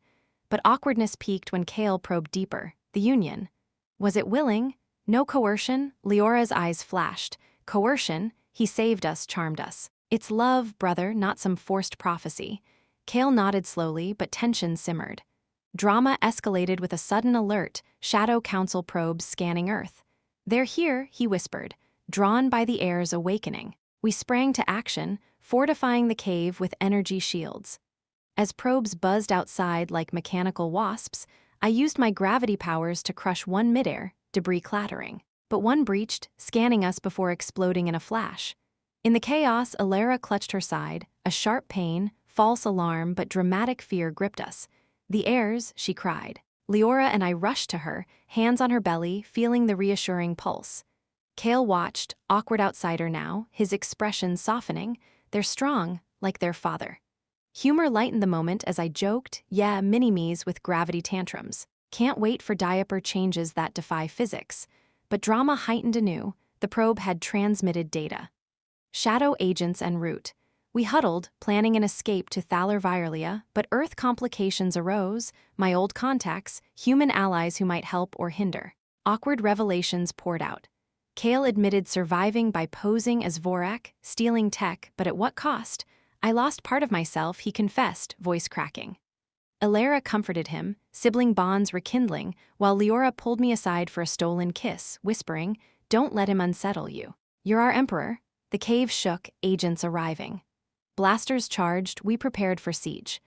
But awkwardness peaked when Kale probed deeper. The union. Was it willing? No coercion? Leora's eyes flashed. Coercion? He saved us, charmed us. It's love, brother, not some forced prophecy. Kale nodded slowly, but tension simmered. Drama escalated with a sudden alert, Shadow Council probes scanning Earth. They're here, he whispered, drawn by the heirs awakening. We sprang to action, fortifying the cave with energy shields. As probes buzzed outside like mechanical wasps, I used my gravity powers to crush one midair, debris clattering. But one breached, scanning us before exploding in a flash. In the chaos, Elara clutched her side, a sharp pain, false alarm, but dramatic fear gripped us. The heirs, she cried. Liora and I rushed to her, hands on her belly, feeling the reassuring pulse. Kale watched, awkward outsider now, his expression softening. They're strong, like their father. Humor lightened the moment as I joked, yeah, mini-me's with gravity tantrums. Can't wait for diaper changes that defy physics. But drama heightened anew. The probe had transmitted data. Shadow agents en route. We huddled, planning an escape to Thalor-Virellia, but Earth complications arose, my old contacts, human allies who might help or hinder. Awkward revelations poured out. Kale admitted surviving by posing as Vorak, stealing tech, but at what cost? I lost part of myself, he confessed, voice cracking. Elara comforted him, sibling bonds rekindling, while Liora pulled me aside for a stolen kiss, whispering, "Don't let him unsettle you. You're our emperor." The cave shook, agents arriving. Blasters charged, we prepared for siege.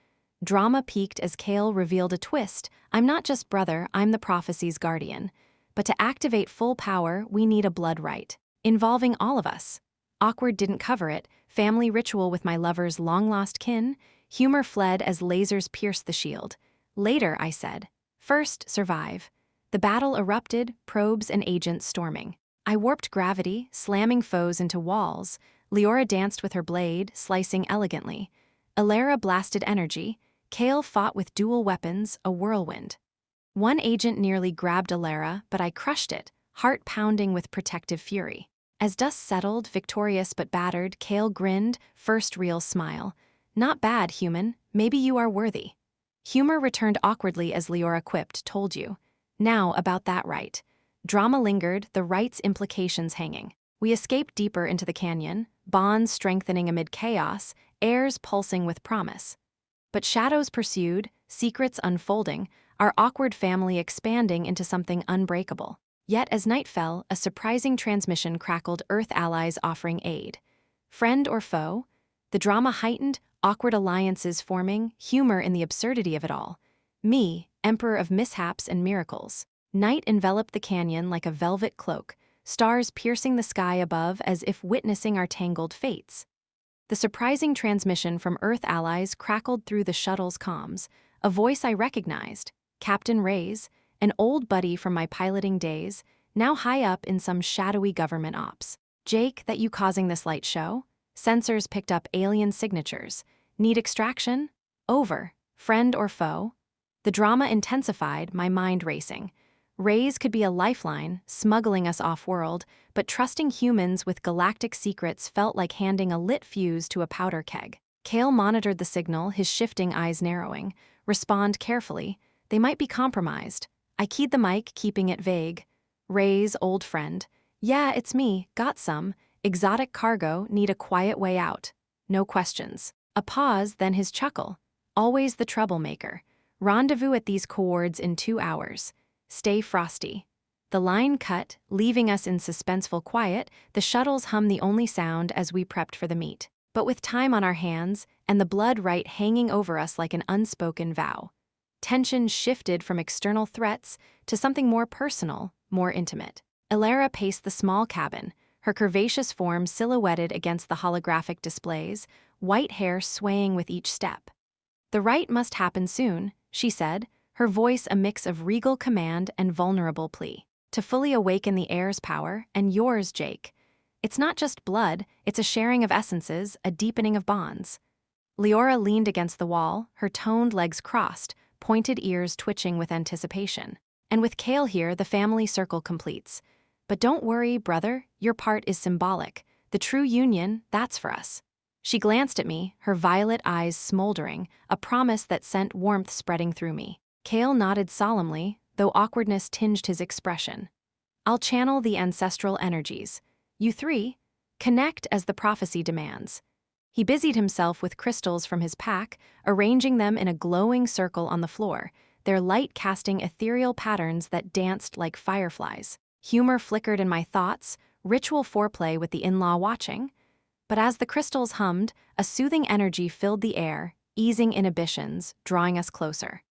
Drama peaked as Kale revealed a twist. I'm not just brother, I'm the prophecy's guardian. But to activate full power, we need a blood rite, involving all of us. Awkward didn't cover it, family ritual with my lover's long-lost kin. Humor fled as lasers pierced the shield. Later, I said. First, survive. The battle erupted, probes and agents storming. I warped gravity, slamming foes into walls. Liora danced with her blade, slicing elegantly. Elara blasted energy. Kale fought with dual weapons, a whirlwind. One agent nearly grabbed Elara, but I crushed it, heart pounding with protective fury. As dust settled, victorious but battered, Kale grinned, first real smile. Not bad, human. Maybe you are worthy. Humor returned awkwardly as Liora quipped, told you. Now, about that rite. Drama lingered, the rite's implications hanging. We escaped deeper into the canyon, bonds strengthening amid chaos, airs pulsing with promise. But shadows pursued, secrets unfolding, our awkward family expanding into something unbreakable. Yet as night fell, a surprising transmission crackled, Earth allies offering aid. Friend or foe? The drama heightened, awkward alliances forming, humor in the absurdity of it all. Me, emperor of mishaps and miracles. Night enveloped the canyon like a velvet cloak, stars piercing the sky above as if witnessing our tangled fates. The surprising transmission from Earth allies crackled through the shuttle's comms, a voice I recognized, Captain Ray's, an old buddy from my piloting days, now high up in some shadowy government ops. Jake, that you causing this light show? Sensors picked up alien signatures. Need extraction? Over. Friend or foe? The drama intensified, my mind racing. Rays could be a lifeline, smuggling us off-world, but trusting humans with galactic secrets felt like handing a lit fuse to a powder keg. Kale monitored the signal, his shifting eyes narrowing. Respond carefully. They might be compromised. I keyed the mic, keeping it vague. Ray's old friend. Yeah, it's me. Got some. Exotic cargo, need a quiet way out. No questions. A pause, then his chuckle. Always the troublemaker. Rendezvous at these coords in 2 hours. Stay frosty. The line cut, leaving us in suspenseful quiet. The shuttles hummed the only sound as we prepped for the meet. But with time on our hands, and the blood right hanging over us like an unspoken vow. Tension shifted from external threats to something more personal, more intimate. Elara paced the small cabin, her curvaceous form silhouetted against the holographic displays, white hair swaying with each step. The right must happen soon, she said, her voice a mix of regal command and vulnerable plea. To fully awaken the Heirs' power, and yours, Jake. It's not just blood, it's a sharing of essences, a deepening of bonds. Liora leaned against the wall, her toned legs crossed, pointed ears twitching with anticipation. And with Kale here, the family circle completes. But don't worry, brother, your part is symbolic. The true union, that's for us. She glanced at me, her violet eyes smoldering, a promise that sent warmth spreading through me. Kale nodded solemnly, though awkwardness tinged his expression. I'll channel the ancestral energies. You three, connect as the prophecy demands. He busied himself with crystals from his pack, arranging them in a glowing circle on the floor, their light casting ethereal patterns that danced like fireflies. Humor flickered in my thoughts, ritual foreplay with the in-law watching. But as the crystals hummed, a soothing energy filled the air, easing inhibitions, drawing us closer.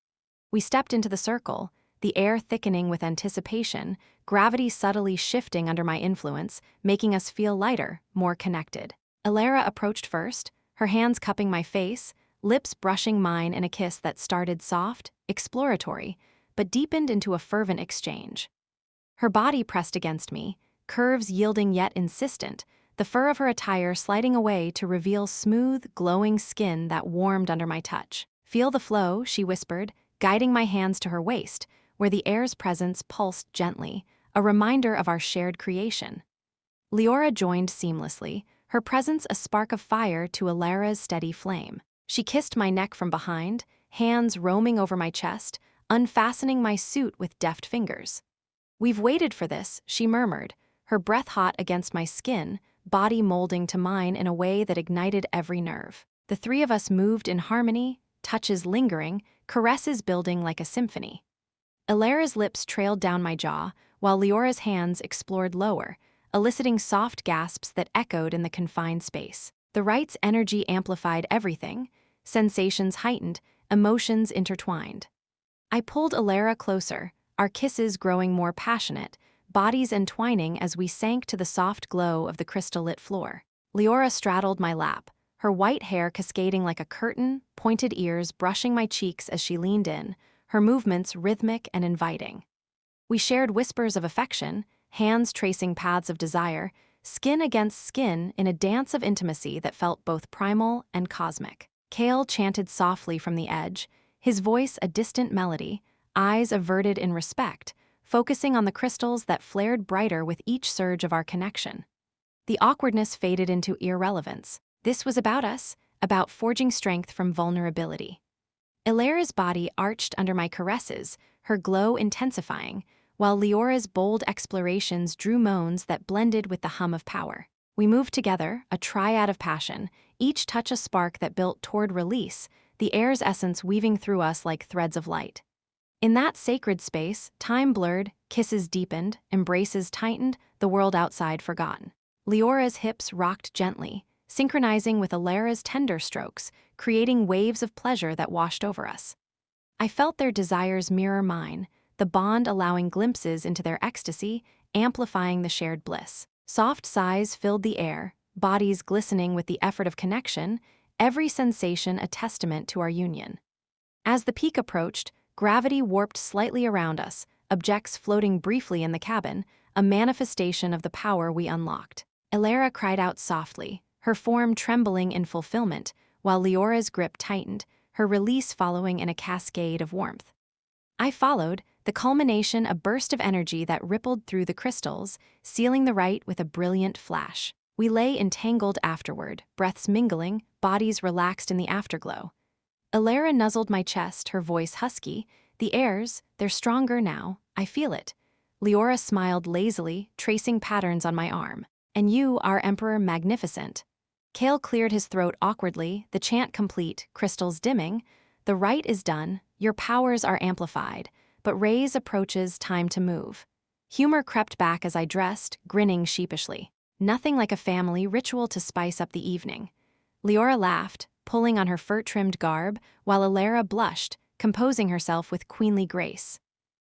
We stepped into the circle, the air thickening with anticipation, gravity subtly shifting under my influence, making us feel lighter, more connected. Elara approached first, her hands cupping my face, lips brushing mine in a kiss that started soft, exploratory, but deepened into a fervent exchange. Her body pressed against me, curves yielding yet insistent, the fur of her attire sliding away to reveal smooth, glowing skin that warmed under my touch. Feel the flow, she whispered, guiding my hands to her waist, where the Heirs' presence pulsed gently, a reminder of our shared creation. Liora joined seamlessly, her presence a spark of fire to Elara's steady flame. She kissed my neck from behind, hands roaming over my chest, unfastening my suit with deft fingers. We've waited for this, she murmured, her breath hot against my skin, body molding to mine in a way that ignited every nerve. The three of us moved in harmony, touches lingering, caresses building like a symphony. Elara's lips trailed down my jaw, while Liora's hands explored lower, eliciting soft gasps that echoed in the confined space. The right's energy amplified everything, sensations heightened, emotions intertwined. I pulled Elara closer, our kisses growing more passionate, bodies entwining as we sank to the soft glow of the crystal-lit floor. Liora straddled my lap, her white hair cascading like a curtain, pointed ears brushing my cheeks as she leaned in, her movements rhythmic and inviting. We shared whispers of affection, hands tracing paths of desire, skin against skin in a dance of intimacy that felt both primal and cosmic. Kale chanted softly from the edge, his voice a distant melody, eyes averted in respect, focusing on the crystals that flared brighter with each surge of our connection. The awkwardness faded into irrelevance. This was about us, about forging strength from vulnerability. Elara's body arched under my caresses, her glow intensifying, while Liora's bold explorations drew moans that blended with the hum of power. We moved together, a triad of passion, each touch a spark that built toward release, the Heirs' essence weaving through us like threads of light. In that sacred space, time blurred, kisses deepened, embraces tightened, the world outside forgotten. Liora's hips rocked gently, synchronizing with Elara's tender strokes, creating waves of pleasure that washed over us. I felt their desires mirror mine, the bond allowing glimpses into their ecstasy, amplifying the shared bliss. Soft sighs filled the air, bodies glistening with the effort of connection, every sensation a testament to our union. As the peak approached, gravity warped slightly around us, objects floating briefly in the cabin, a manifestation of the power we unlocked. Elara cried out softly, her form trembling in fulfillment, while Leora's grip tightened, her release following in a cascade of warmth. I followed, the culmination a burst of energy that rippled through the crystals, sealing the rite with a brilliant flash. We lay entangled afterward, breaths mingling, bodies relaxed in the afterglow. Elara nuzzled my chest, her voice husky. The Heirs, they're stronger now, I feel it. Liora smiled lazily, tracing patterns on my arm. And you, our Emperor, magnificent. Kale cleared his throat awkwardly, the chant complete, crystals dimming. The rite is done, your powers are amplified, but Ray's approaches time to move. Humor crept back as I dressed, grinning sheepishly. Nothing like a family ritual to spice up the evening. Liora laughed, pulling on her fur-trimmed garb, while Elara blushed, composing herself with queenly grace.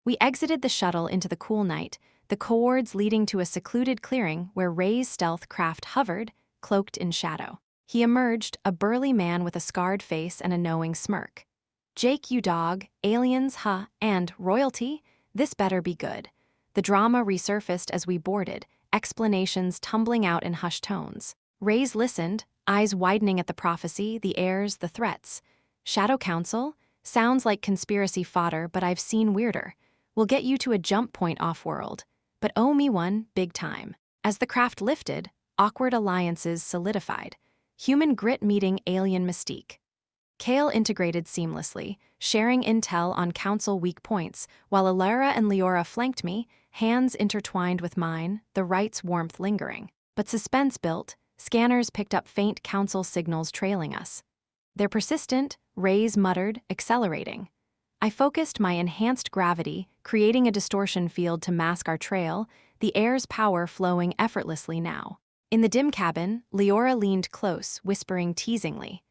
We exited the shuttle into the cool night, the cords leading to a secluded clearing where Ray's stealth craft hovered, cloaked in shadow. He emerged, a burly man with a scarred face and a knowing smirk. Jake, you dog, aliens, huh, and royalty? This better be good. The drama resurfaced as we boarded, explanations tumbling out in hushed tones. Ray's listened, eyes widening at the prophecy, the Heirs, the threats. Shadow Council? Sounds like conspiracy fodder, but I've seen weirder. We'll get you to a jump point off-world. But owe me one, big time. As the craft lifted, awkward alliances solidified. Human grit meeting alien mystique. Kale integrated seamlessly, sharing intel on council weak points, while Elara and Liora flanked me, hands intertwined with mine, the rite's warmth lingering. But suspense built, scanners picked up faint council signals trailing us. They're persistent, Rays muttered, accelerating. I focused my enhanced gravity, creating a distortion field to mask our trail, the Heirs' power flowing effortlessly now. In the dim cabin, Liora leaned close, whispering teasingly.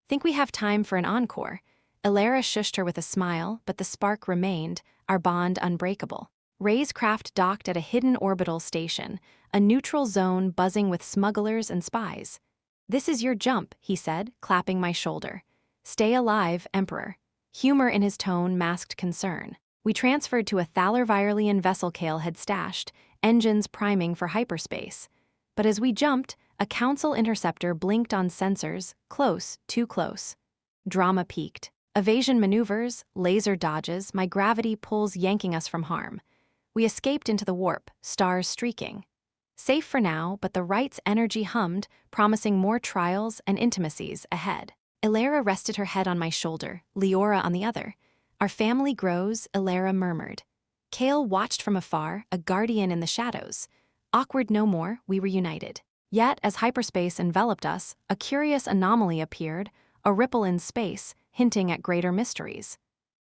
Think we have time for an encore? Elara shushed her with a smile, but the spark remained, our bond unbreakable. Ray's craft docked at a hidden orbital station, a neutral zone buzzing with smugglers and spies. This is your jump, he said, clapping my shoulder. Stay alive, Emperor. Humor in his tone masked concern. We transferred to a Thalor-Virellian vessel Kale had stashed, engines priming for hyperspace. But as we jumped, a council interceptor blinked on sensors, close, too close. Drama peaked. Evasion maneuvers, laser dodges, my gravity pulls yanking us from harm. We escaped into the warp, stars streaking. Safe for now, but the rite's energy hummed, promising more trials and intimacies ahead. Elara rested her head on my shoulder, Liora on the other. Our family grows, Elara murmured. Kale watched from afar, a guardian in the shadows. Awkward no more, we reunited. Yet, as hyperspace enveloped us, a curious anomaly appeared, a ripple in space, hinting at greater mysteries.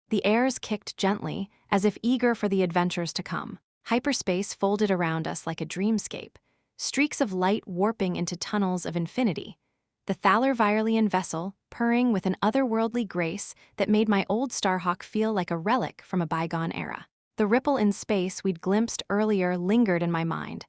The Heirs kicked gently, as if eager for the adventures to come. Hyperspace folded around us like a dreamscape, streaks of light warping into tunnels of infinity. The Thalor-Virellian vessel, purring with an otherworldly grace that made my old Starhawk feel like a relic from a bygone era. The ripple in space we'd glimpsed earlier lingered in my mind,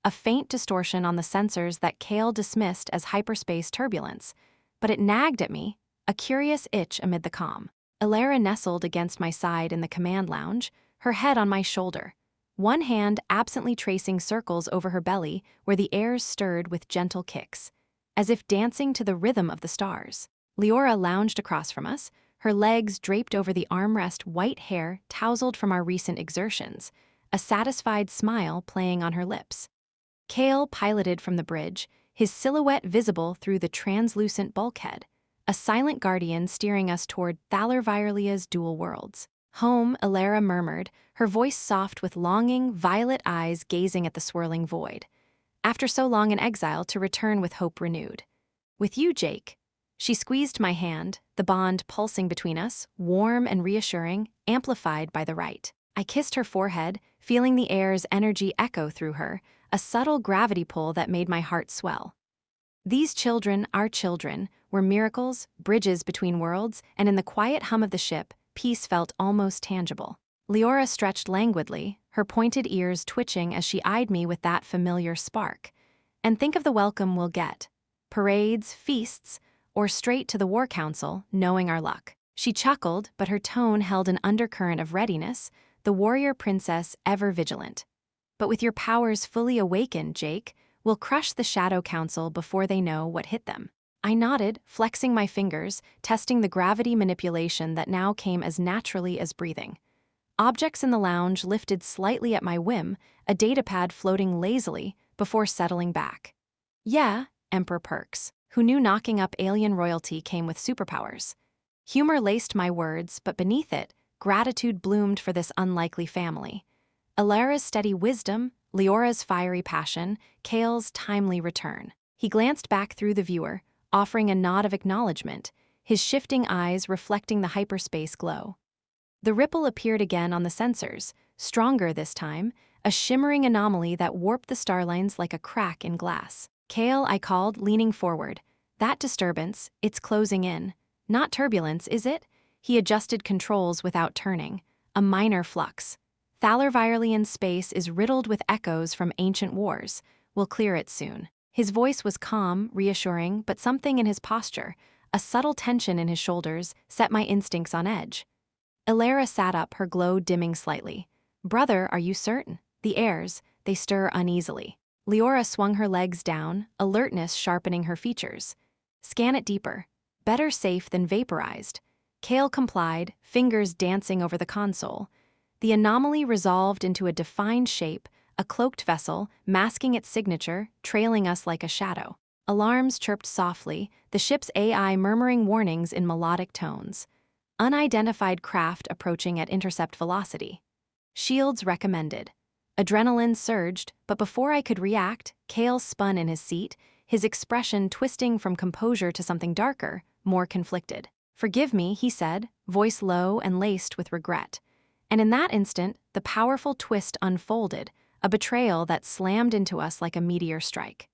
a faint distortion on the sensors that Kale dismissed as hyperspace turbulence, but it nagged at me, a curious itch amid the calm. Elara nestled against my side in the command lounge, her head on my shoulder, one hand absently tracing circles over her belly where the Heirs stirred with gentle kicks, as if dancing to the rhythm of the stars. Liora lounged across from us, her legs draped over the armrest, white hair tousled from our recent exertions, a satisfied smile playing on her lips. Kale piloted from the bridge, his silhouette visible through the translucent bulkhead, a silent guardian steering us toward Thalor-Virellia's dual worlds. Home, Elara murmured, her voice soft with longing, violet eyes gazing at the swirling void. After so long in exile, to return with hope renewed. With you, Jake. She squeezed my hand, the bond pulsing between us, warm and reassuring, amplified by the rite. I kissed her forehead, feeling the Heirs' energy echo through her, a subtle gravity pull that made my heart swell. These children, our children, were miracles, bridges between worlds, and in the quiet hum of the ship, peace felt almost tangible. Liora stretched languidly, her pointed ears twitching as she eyed me with that familiar spark. And think of the welcome we'll get. Parades, feasts, or straight to the War Council, knowing our luck. She chuckled, but her tone held an undercurrent of readiness, the warrior princess ever vigilant. But with your powers fully awakened, Jake, we'll crush the Shadow Council before they know what hit them. I nodded, flexing my fingers, testing the gravity manipulation that now came as naturally as breathing. Objects in the lounge lifted slightly at my whim, a datapad floating lazily, before settling back. Yeah, Emperor Perks, who knew knocking up alien royalty came with superpowers. Humor laced my words, but beneath it, gratitude bloomed for this unlikely family. Elara's steady wisdom, Liora's fiery passion, Kale's timely return. He glanced back through the viewer, offering a nod of acknowledgement, his shifting eyes reflecting the hyperspace glow. The ripple appeared again on the sensors, stronger this time, a shimmering anomaly that warped the starlines like a crack in glass. Kale, I called, leaning forward. That disturbance, it's closing in. Not turbulence, is it? He adjusted controls without turning. A minor flux. Thalor-Virellian space is riddled with echoes from ancient wars. We'll clear it soon. His voice was calm, reassuring, but something in his posture, a subtle tension in his shoulders, set my instincts on edge. Elara sat up, her glow dimming slightly. Brother, are you certain? The Heirs, they stir uneasily. Liora swung her legs down, alertness sharpening her features. Scan it deeper. Better safe than vaporized. Kale complied, fingers dancing over the console. The anomaly resolved into a defined shape, a cloaked vessel, masking its signature, trailing us like a shadow. Alarms chirped softly, the ship's AI murmuring warnings in melodic tones. Unidentified craft approaching at intercept velocity. Shields recommended. Adrenaline surged, but before I could react, Kale spun in his seat, his expression twisting from composure to something darker, more conflicted. Forgive me, he said, voice low and laced with regret. And in that instant, the powerful twist unfolded, a betrayal that slammed into us like a meteor strike.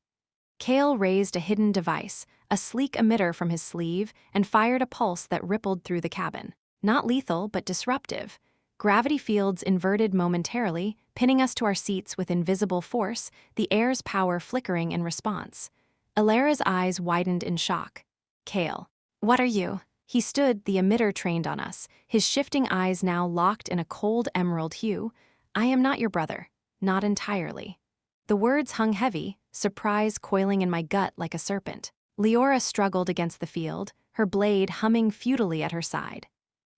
Kale raised a hidden device, a sleek emitter from his sleeve, and fired a pulse that rippled through the cabin. Not lethal, but disruptive. Gravity fields inverted momentarily, pinning us to our seats with invisible force, the Heirs' power flickering in response. Elara's eyes widened in shock. Kale. What are you? He stood, the emitter trained on us, his shifting eyes now locked in a cold emerald hue. I am not your brother. Not entirely. The words hung heavy, surprise coiling in my gut like a serpent. Liora struggled against the field, her blade humming futilely at her side.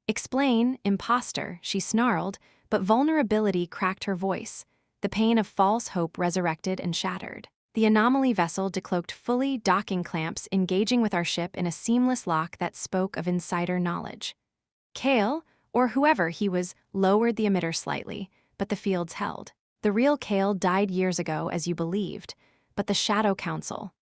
Explain, imposter, she snarled, but vulnerability cracked her voice. The pain of false hope resurrected and shattered. The anomaly vessel decloaked fully, docking clamps engaging with our ship in a seamless lock that spoke of insider knowledge. Kale, or whoever he was, lowered the emitter slightly, but the fields held. The real Kale died years ago, as you believed, but the Shadow Council.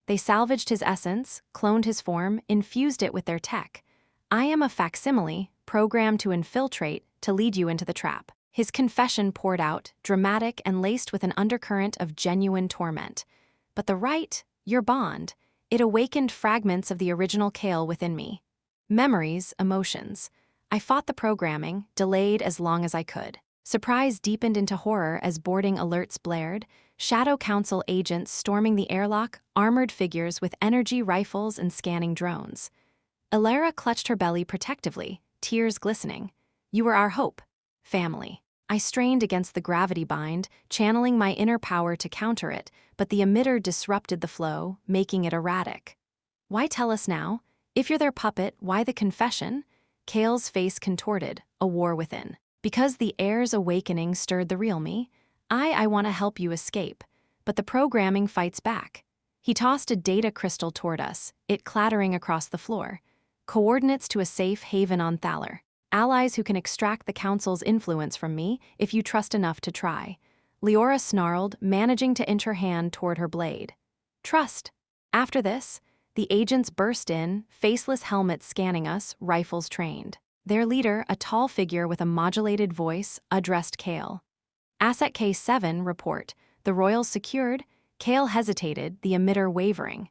They salvaged his essence, cloned his form, infused it with their tech. I am a facsimile, programmed to infiltrate, to lead you into the trap. His confession poured out, dramatic and laced with an undercurrent of genuine torment. But the right, your bond, it awakened fragments of the original Kale within me. Memories, emotions. I fought the programming, delayed as long as I could. Surprise deepened into horror as boarding alerts blared, Shadow Council agents storming the airlock, armored figures with energy rifles and scanning drones. Elara clutched her belly protectively, tears glistening. You were our hope. Family. I strained against the gravity bind, channeling my inner power to counter it, but the emitter disrupted the flow, making it erratic. Why tell us now? If you're their puppet, why the confession? Kale's face contorted, a war within. Because the Heirs' awakening stirred the real me, I want to help you escape, but the programming fights back. He tossed a data crystal toward us, it clattering across the floor. Coordinates to a safe haven on Thalor. Allies who can extract the Council's influence from me if you trust enough to try. Liora snarled, managing to inch her hand toward her blade. Trust. After this, the agents burst in, faceless helmets scanning us, rifles trained. Their leader, a tall figure with a modulated voice, addressed Kale. Asset K7 report. The Royals secured. Kale hesitated, the emitter wavering.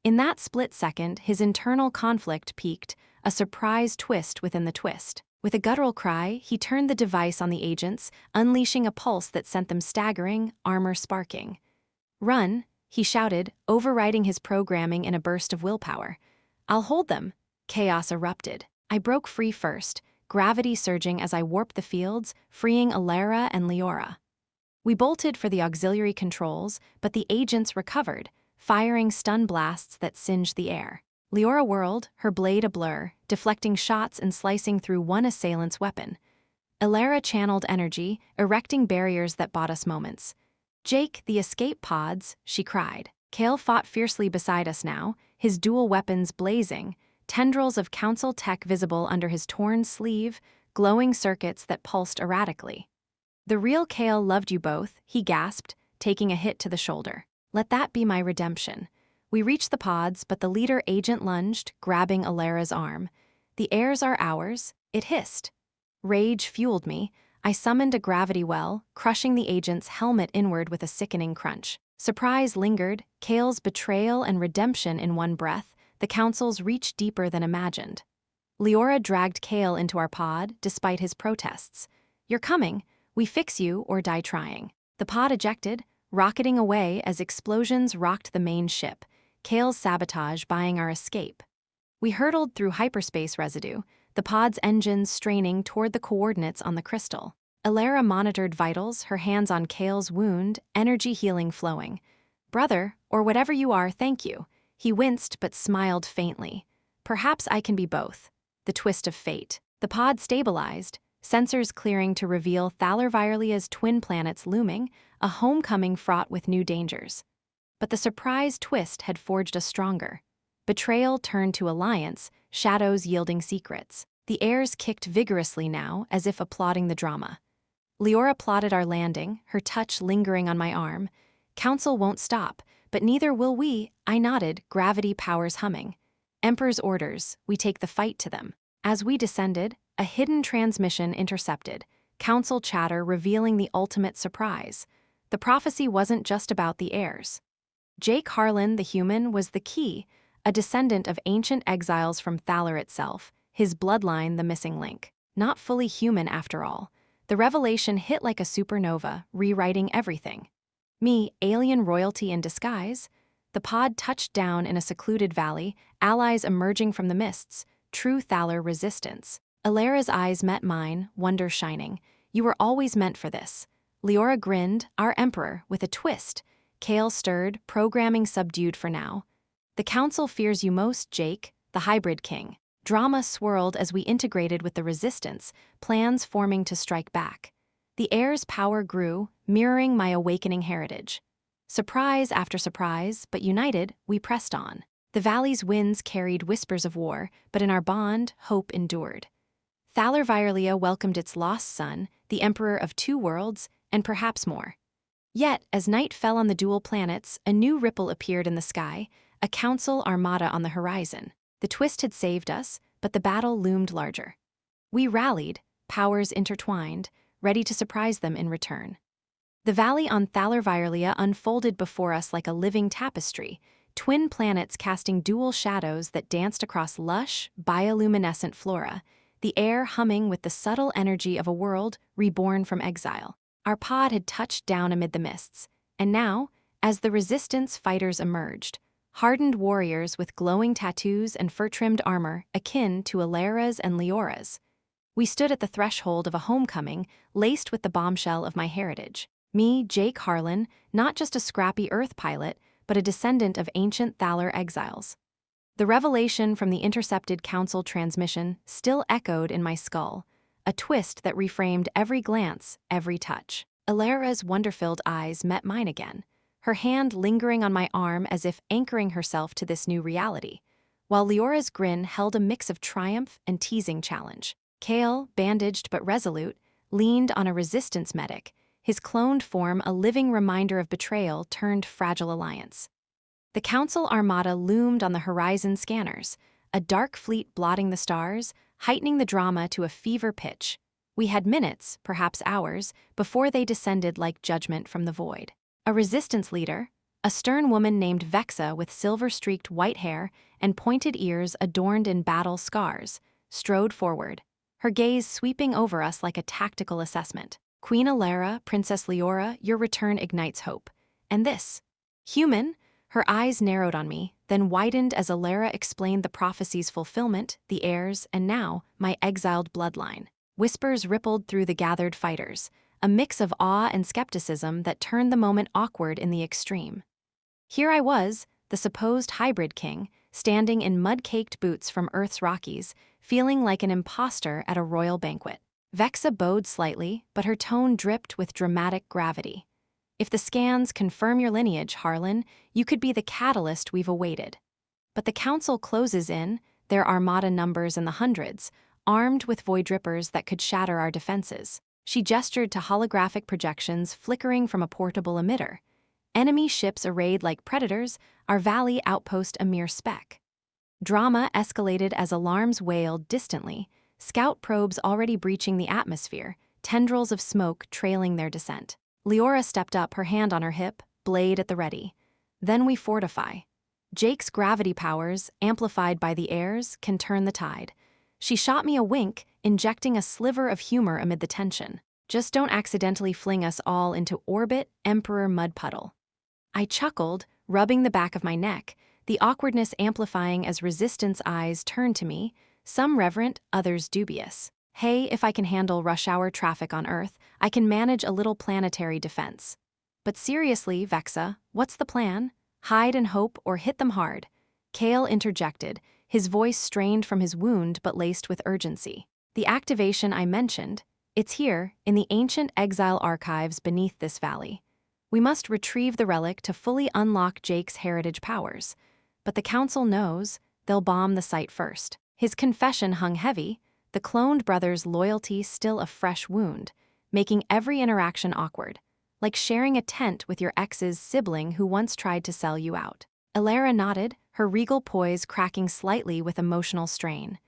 In that split second, his internal conflict peaked, a surprise twist within the twist. With a guttural cry, he turned the device on the agents, unleashing a pulse that sent them staggering, armor sparking. Run, he shouted, overriding his programming in a burst of willpower. I'll hold them. Chaos erupted. I broke free first, gravity surging as I warped the fields, freeing Elara and Liora. We bolted for the auxiliary controls, but the agents recovered, firing stun blasts that singed the air. Liora whirled, her blade a blur, deflecting shots and slicing through one assailant's weapon. Elara channeled energy, erecting barriers that bought us moments. "Jake, the escape pods," she cried. Kale fought fiercely beside us now, his dual weapons blazing, tendrils of council tech visible under his torn sleeve, glowing circuits that pulsed erratically. "The real Kale loved you both," he gasped, taking a hit to the shoulder. "Let that be my redemption." We reached the pods, but the leader agent lunged, grabbing Elara's arm. "The heirs are ours," it hissed. Rage fueled me. I summoned a gravity well, crushing the agent's helmet inward with a sickening crunch. Surprise lingered, Kale's betrayal and redemption in one breath. The council's reached deeper than imagined. Liora dragged Kale into our pod, despite his protests. "You're coming. We fix you or die trying." The pod ejected, rocketing away as explosions rocked the main ship, Kale's sabotage buying our escape. We hurtled through hyperspace residue, the pod's engines straining toward the coordinates on the crystal. Elara monitored vitals, her hands on Kale's wound, energy healing flowing. "Brother, or whatever you are, thank you." He winced but smiled faintly. "Perhaps I can be both." The twist of fate. The pod stabilized, sensors clearing to reveal Thalor-Virellia's twin planets looming, a homecoming fraught with new dangers. But the surprise twist had forged us stronger. Betrayal turned to alliance, shadows yielding secrets. The heirs kicked vigorously now, as if applauding the drama. Liora plotted our landing, her touch lingering on my arm. "Council won't stop, but neither will we," I nodded, gravity powers humming. "Emperor's orders, we take the fight to them." As we descended, a hidden transmission intercepted, council chatter revealing the ultimate surprise. The prophecy wasn't just about the heirs. Jake Harlan, the human, was the key, a descendant of ancient exiles from Thalor itself, his bloodline the missing link. Not fully human after all. The revelation hit like a supernova, rewriting everything. Me, alien royalty in disguise? The pod touched down in a secluded valley, allies emerging from the mists, true Thalor resistance. Elara's eyes met mine, wonder shining. "You were always meant for this." Liora grinned, our emperor, with a twist. Kale stirred, programming subdued for now. "The council fears you most, Jake, the hybrid king." Drama swirled as we integrated with the resistance, plans forming to strike back. The heirs' power grew, mirroring my awakening heritage. Surprise after surprise, but united, we pressed on. The valley's winds carried whispers of war, but in our bond, hope endured. Thalor-Virellia welcomed its lost son, the emperor of two worlds, and perhaps more. Yet, as night fell on the dual planets, a new ripple appeared in the sky, a council armada on the horizon. The twist had saved us, but the battle loomed larger. We rallied, powers intertwined, ready to surprise them in return. The valley on Thalor-Virellia unfolded before us like a living tapestry, twin planets casting dual shadows that danced across lush, bioluminescent flora, the air humming with the subtle energy of a world reborn from exile. Our pod had touched down amid the mists, and now, as the resistance fighters emerged, hardened warriors with glowing tattoos and fur-trimmed armor akin to Elara's and Liora's, we stood at the threshold of a homecoming laced with the bombshell of my heritage. Me, Jake Harlan, not just a scrappy Earth pilot, but a descendant of ancient Thalor exiles. The revelation from the intercepted council transmission still echoed in my skull, a twist that reframed every glance, every touch. Elara's wonder-filled eyes met mine again, her hand lingering on my arm as if anchoring herself to this new reality, while Liora's grin held a mix of triumph and teasing challenge. Kale, bandaged but resolute, leaned on a resistance medic, his cloned form a living reminder of betrayal turned fragile alliance. The council armada loomed on the horizon scanners, a dark fleet blotting the stars, heightening the drama to a fever pitch. We had minutes, perhaps hours, before they descended like judgment from the void. A resistance leader, a stern woman named Vexa with silver-streaked white hair and pointed ears adorned in battle scars, strode forward, her gaze sweeping over us like a tactical assessment. "Queen Elara, Princess Liora, your return ignites hope. And this." Human, Her eyes narrowed on me, then widened as Elara explained the prophecy's fulfillment, the heirs, and now, my exiled bloodline. Whispers rippled through the gathered fighters, a mix of awe and skepticism that turned the moment awkward in the extreme. Here I was, the supposed hybrid king, standing in mud-caked boots from Earth's Rockies, feeling like an imposter at a royal banquet. Vexa bowed slightly, but her tone dripped with dramatic gravity. If the scans confirm your lineage, Harlan, you could be the catalyst we've awaited. But the council closes in, their armada numbers in the hundreds, armed with void drippers that could shatter our defenses. She gestured to holographic projections flickering from a portable emitter. Enemy ships arrayed like predators, our valley outpost a mere speck. Drama escalated as alarms wailed distantly, scout probes already breaching the atmosphere, tendrils of smoke trailing their descent. Liora stepped up, her hand on her hip, blade at the ready. Then we fortify. Jake's gravity powers, amplified by the heirs, can turn the tide. She shot me a wink, injecting a sliver of humor amid the tension. Just don't accidentally fling us all into orbit, Emperor mud puddle. I chuckled, rubbing the back of my neck, the awkwardness amplifying as Resistance eyes turned to me, some reverent, others dubious. Hey, if I can handle rush hour traffic on Earth, I can manage a little planetary defense. But seriously, Vexa, what's the plan? Hide and hope or hit them hard? Kale interjected, his voice strained from his wound but laced with urgency. The activation I mentioned, it's here, in the ancient exile archives beneath this valley. We must retrieve the relic to fully unlock Jake's heritage powers. But the council knows, they'll bomb the site first. His confession hung heavy, the cloned brother's loyalty still a fresh wound, making every interaction awkward, like sharing a tent with your ex's sibling who once tried to sell you out. Elara nodded, her regal poise cracking slightly with emotional strain.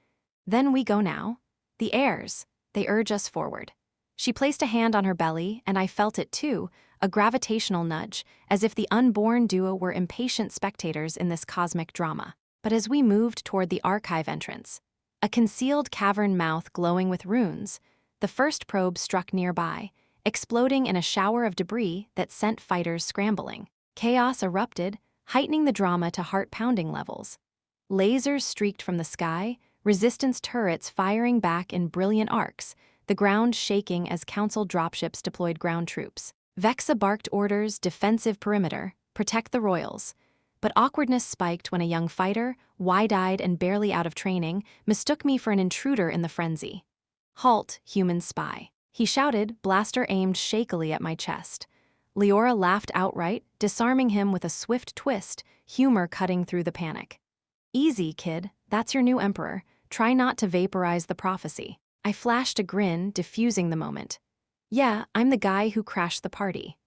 Then we go now. The heirs, they urge us forward. She placed a hand on her belly, and I felt it too, a gravitational nudge, as if the unborn duo were impatient spectators in this cosmic drama. But as we moved toward the archive entrance, a concealed cavern mouth glowing with runes, the first probe struck nearby, exploding in a shower of debris that sent fighters scrambling. Chaos erupted, heightening the drama to heart-pounding levels. Lasers streaked from the sky, Resistance turrets firing back in brilliant arcs, the ground shaking as Council dropships deployed ground troops. Vexa barked orders, defensive perimeter, protect the royals. But awkwardness spiked when a young fighter, wide-eyed and barely out of training, mistook me for an intruder in the frenzy. Halt, human spy. He shouted, blaster aimed shakily at my chest. Liora laughed outright, disarming him with a swift twist, humor cutting through the panic. Easy, kid, that's your new emperor. Try not to vaporize the prophecy. I flashed a grin, diffusing the moment. Yeah, I'm the guy who crashed the party.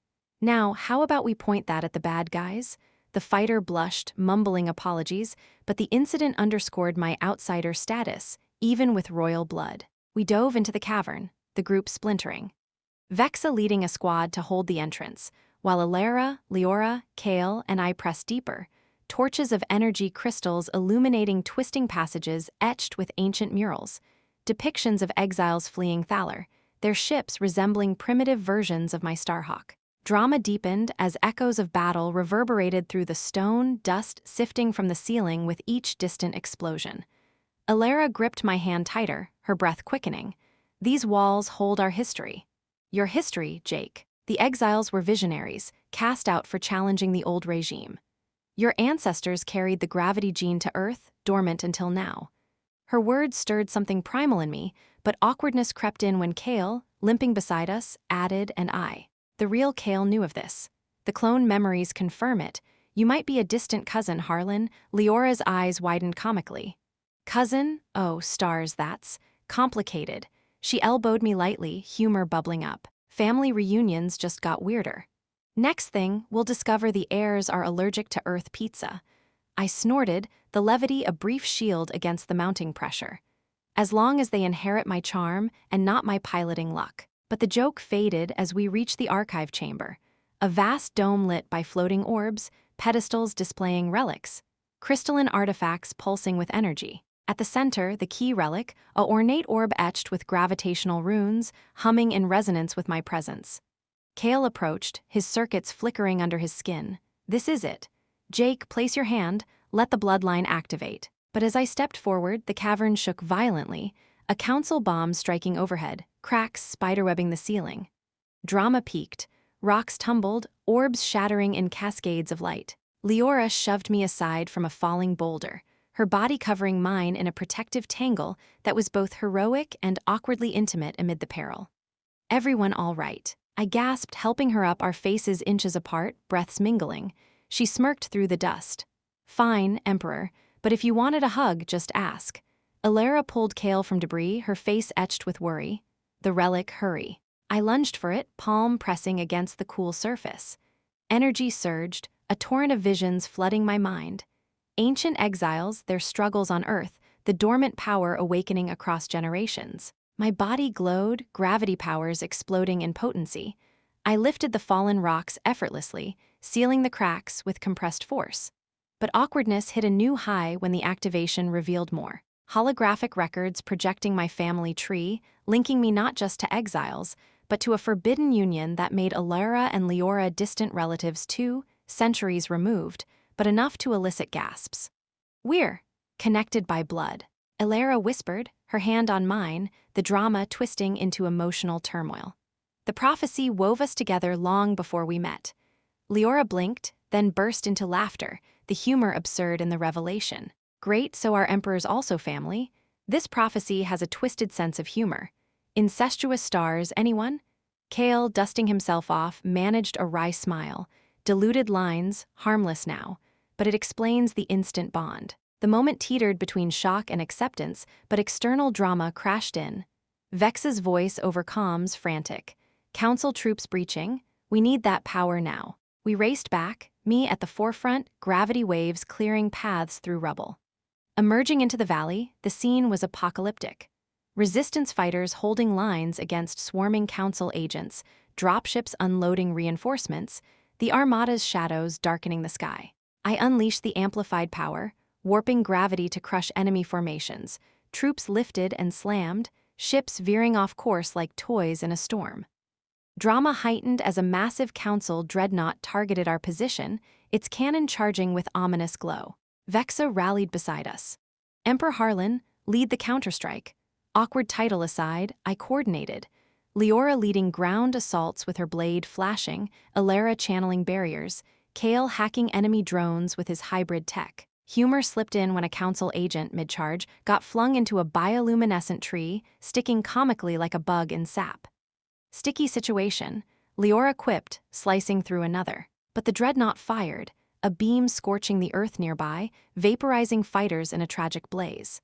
Now, how about we point that at the bad guys? The fighter blushed, mumbling apologies, but the incident underscored my outsider status, even with royal blood. We dove into the cavern, the group splintering. Vexa leading a squad to hold the entrance, while Elara, Liora, Kale, and I pressed deeper, torches of energy crystals illuminating twisting passages etched with ancient murals, depictions of exiles fleeing Thalor, their ships resembling primitive versions of my Starhawk. Drama deepened as echoes of battle reverberated through the stone, dust sifting from the ceiling with each distant explosion. Elara gripped my hand tighter, her breath quickening. These walls hold our history. Your history, Jake. The exiles were visionaries, cast out for challenging the old regime. Your ancestors carried the gravity gene to Earth, dormant until now. Her words stirred something primal in me, but awkwardness crept in when Kale, limping beside us, added, and I. The real Kale knew of this. The clone memories confirm it. You might be a distant cousin, Harlan. Leora's eyes widened comically. Cousin? Oh, stars, that's complicated. She elbowed me lightly, humor bubbling up. Family reunions just got weirder. Next thing, we'll discover the heirs are allergic to Earth pizza. I snorted, the levity a brief shield against the mounting pressure. As long as they inherit my charm and not my piloting luck. But the joke faded as we reached the archive chamber, a vast dome lit by floating orbs, pedestals displaying relics, crystalline artifacts pulsing with energy. At the center, the key relic, a ornate orb etched with gravitational runes, humming in resonance with my presence. Kale approached, his circuits flickering under his skin. This is it. Jake, place your hand, let the bloodline activate. But as I stepped forward, the cavern shook violently, a council bomb striking overhead, cracks spiderwebbing the ceiling. Drama peaked, rocks tumbled, orbs shattering in cascades of light. Liora shoved me aside from a falling boulder, her body covering mine in a protective tangle that was both heroic and awkwardly intimate amid the peril. Everyone all right. I gasped, helping her up, our faces inches apart, breaths mingling. She smirked through the dust. Fine, Emperor, but if you wanted a hug, just ask. Elara pulled Kale from debris, her face etched with worry. The relic, hurry. I lunged for it, palm pressing against the cool surface. Energy surged, a torrent of visions flooding my mind. Ancient exiles, their struggles on Earth, the dormant power awakening across generations. My body glowed, gravity powers exploding in potency. I lifted the fallen rocks effortlessly, sealing the cracks with compressed force. But awkwardness hit a new high when the activation revealed more. Holographic records projecting my family tree, linking me not just to exiles, but to a forbidden union that made Elara and Liora distant relatives 2 centuries removed, but enough to elicit gasps. We're connected by blood, Elara whispered, her hand on mine, the drama twisting into emotional turmoil. The prophecy wove us together long before we met. Liora blinked, then burst into laughter, the humor absurd in the revelation. Great, so our emperor's also family. This prophecy has a twisted sense of humor. Incestuous stars, anyone? Kale, dusting himself off, managed a wry smile. Diluted lines, harmless now, but it explains the instant bond. The moment teetered between shock and acceptance, but external drama crashed in. Vex's voice over comms, frantic. Council troops breaching. We need that power now. We raced back, me at the forefront, gravity waves clearing paths through rubble. Emerging into the valley, the scene was apocalyptic. Resistance fighters holding lines against swarming council agents, dropships unloading reinforcements, the Armada's shadows darkening the sky. I unleashed the amplified power, warping gravity to crush enemy formations, troops lifted and slammed, ships veering off course like toys in a storm. Drama heightened as a massive council dreadnought targeted our position, its cannon charging with ominous glow. Vexa rallied beside us. Emperor Harlan, lead the counterstrike. Awkward title aside, I coordinated. Liora leading ground assaults with her blade flashing, Elara channeling barriers, Kale hacking enemy drones with his hybrid tech. Humor slipped in when a council agent, mid-charge, got flung into a bioluminescent tree, sticking comically like a bug in sap. Sticky situation, Liora quipped, slicing through another. But the dreadnought fired, a beam scorching the earth nearby, vaporizing fighters in a tragic blaze.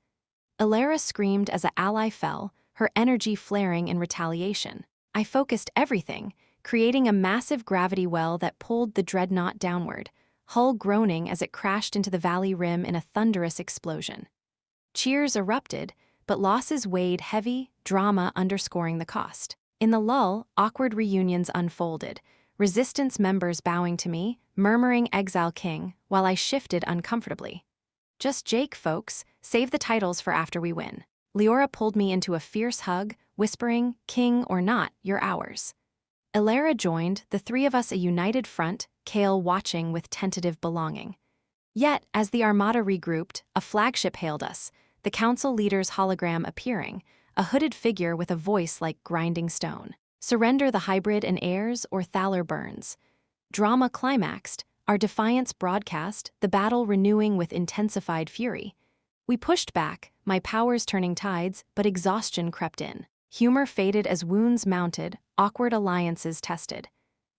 Elara screamed as an ally fell, her energy flaring in retaliation. I focused everything, creating a massive gravity well that pulled the dreadnought downward, hull groaning as it crashed into the valley rim in a thunderous explosion. Cheers erupted, but losses weighed heavy, drama underscoring the cost. In the lull, awkward reunions unfolded, resistance members bowing to me, murmuring Exile King, while I shifted uncomfortably. Just Jake, folks, save the titles for after we win. Liora pulled me into a fierce hug, whispering, King or not, you're ours. Elara joined, the three of us a united front, Kale watching with tentative belonging. Yet, as the Armada regrouped, a flagship hailed us, the council leader's hologram appearing, a hooded figure with a voice like grinding stone. Surrender the hybrid and Heirs or Thalor burns. Drama climaxed, our defiance broadcast, the battle renewing with intensified fury. We pushed back, my powers turning tides, but exhaustion crept in. Humor faded as wounds mounted, awkward alliances tested.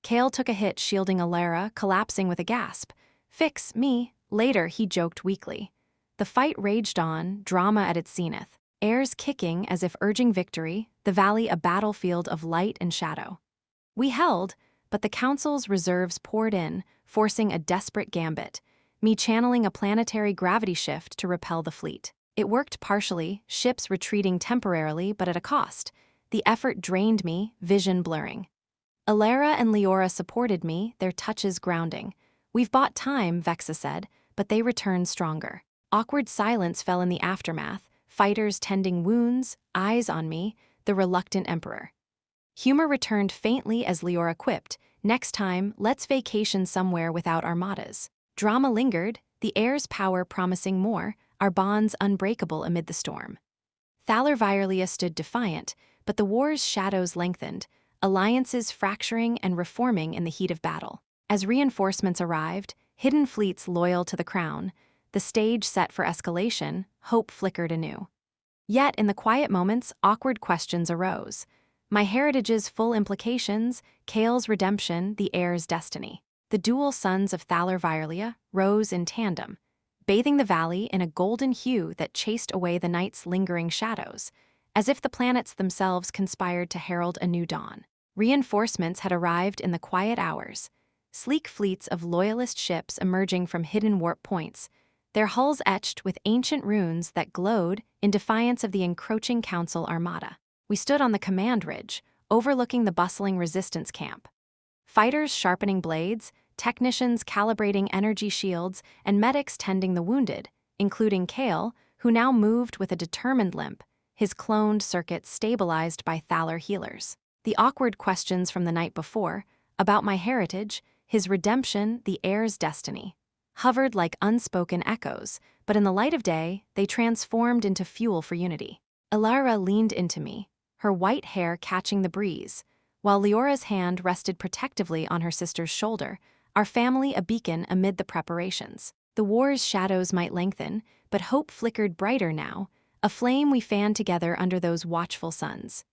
Kale took a hit shielding Elara, collapsing with a gasp. Fix me, later, he joked weakly. The fight raged on, drama at its zenith. Heirs kicking as if urging victory, the valley a battlefield of light and shadow. We held, but the council's reserves poured in, forcing a desperate gambit, me channeling a planetary gravity shift to repel the fleet. It worked partially, ships retreating temporarily but at a cost. The effort drained me, vision blurring. Elara and Liora supported me, their touches grounding. We've bought time, Vexa said, but they returned stronger. Awkward silence fell in the aftermath, fighters tending wounds, eyes on me, the reluctant emperor. Humor returned faintly as Liora quipped, next time, let's vacation somewhere without armadas. Drama lingered, the Heirs' power promising more, our bonds unbreakable amid the storm. Thalor-Virellia stood defiant, but the war's shadows lengthened, alliances fracturing and reforming in the heat of battle. As reinforcements arrived, hidden fleets loyal to the crown, the stage set for escalation, hope flickered anew. Yet, in the quiet moments, awkward questions arose. My heritage's full implications, Kael's redemption, the Heirs' destiny. The dual sons of Thalor-Virellia rose in tandem, bathing the valley in a golden hue that chased away the night's lingering shadows, as if the planets themselves conspired to herald a new dawn. Reinforcements had arrived in the quiet hours, sleek fleets of loyalist ships emerging from hidden warp points, their hulls etched with ancient runes that glowed in defiance of the encroaching Council armada. We stood on the command ridge, overlooking the bustling resistance camp. Fighters sharpening blades, technicians calibrating energy shields, and medics tending the wounded, including Kael, who now moved with a determined limp, his cloned circuits stabilized by Thalor healers. The awkward questions from the night before, about my heritage, his redemption, the Heirs' destiny, hovered like unspoken echoes, but in the light of day, they transformed into fuel for unity. Elara leaned into me, her white hair catching the breeze, while Liora's hand rested protectively on her sister's shoulder, our family a beacon amid the preparations. The war's shadows might lengthen, but hope flickered brighter now, a flame we fanned together under those watchful suns.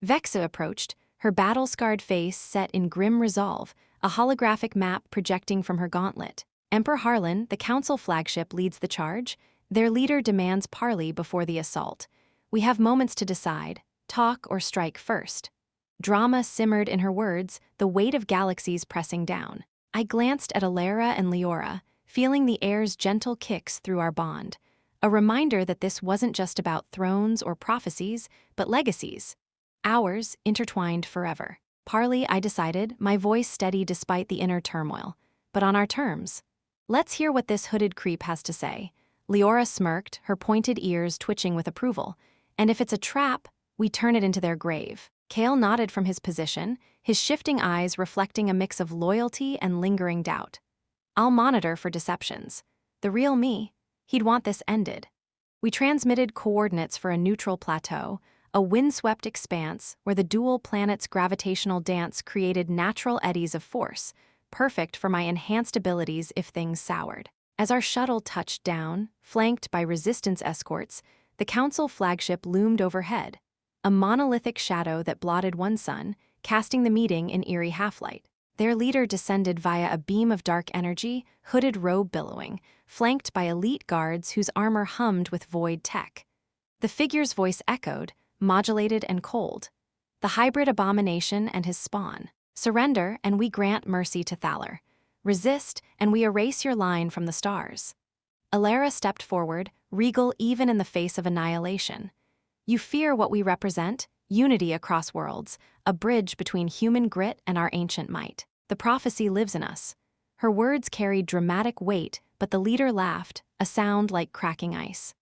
Vexa approached, her battle-scarred face set in grim resolve, a holographic map projecting from her gauntlet. Emperor Harlan, the Council flagship, leads the charge. Their leader demands parley before the assault. We have moments to decide, talk or strike first. Drama simmered in her words, the weight of galaxies pressing down. I glanced at Elara and Liora, feeling the Heirs' gentle kicks through our bond. A reminder that this wasn't just about thrones or prophecies, but legacies. Ours, intertwined forever. Parley, I decided, my voice steady despite the inner turmoil. But on our terms. Let's hear what this hooded creep has to say. Liora smirked, her pointed ears twitching with approval. And if it's a trap, we turn it into their grave. Kael nodded from his position, his shifting eyes reflecting a mix of loyalty and lingering doubt. I'll monitor for deceptions. The real me, he'd want this ended. We transmitted coordinates for a neutral plateau, a windswept expanse where the dual planets' gravitational dance created natural eddies of force, perfect for my enhanced abilities if things soured. As our shuttle touched down, flanked by resistance escorts, the Council flagship loomed overhead, a monolithic shadow that blotted one sun, casting the meeting in eerie half-light. Their leader descended via a beam of dark energy, hooded robe billowing, flanked by elite guards whose armor hummed with void tech. The figure's voice echoed, modulated and cold. The hybrid abomination and his spawn. Surrender, and we grant mercy to Thalor. Resist, and we erase your line from the stars. Elara stepped forward, regal even in the face of annihilation. You fear what we represent, unity across worlds, a bridge between human grit and our ancient might. The prophecy lives in us. Her words carried dramatic weight, but the leader laughed, a sound like cracking ice.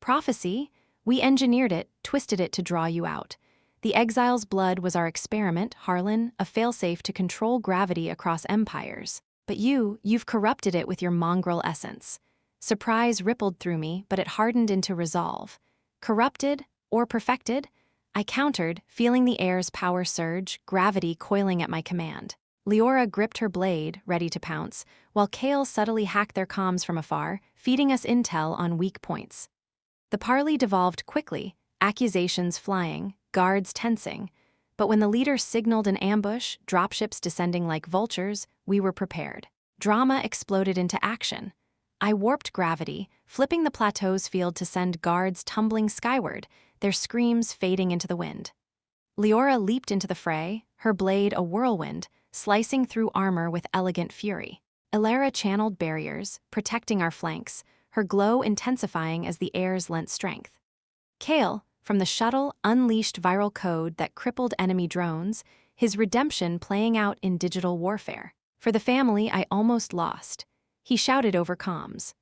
Prophecy? We engineered it, twisted it to draw you out. The exile's blood was our experiment, Harlan, a failsafe to control gravity across empires. But you've corrupted it with your mongrel essence. Surprise rippled through me, but it hardened into resolve. Corrupted? Or perfected? I countered, feeling the Heirs' power surge, gravity coiling at my command. Liora gripped her blade, ready to pounce, while Kael subtly hacked their comms from afar, feeding us intel on weak points. The parley devolved quickly, accusations flying, guards tensing. But when the leader signaled an ambush, dropships descending like vultures, we were prepared. Drama exploded into action. I warped gravity, flipping the plateau's field to send guards tumbling skyward, their screams fading into the wind. Liora leaped into the fray, her blade a whirlwind, slicing through armor with elegant fury. Elara channeled barriers, protecting our flanks, her glow intensifying as the Heirs lent strength. Kael, from the shuttle, unleashed viral code that crippled enemy drones, his redemption playing out in digital warfare. For the family, I almost lost. He shouted over comms.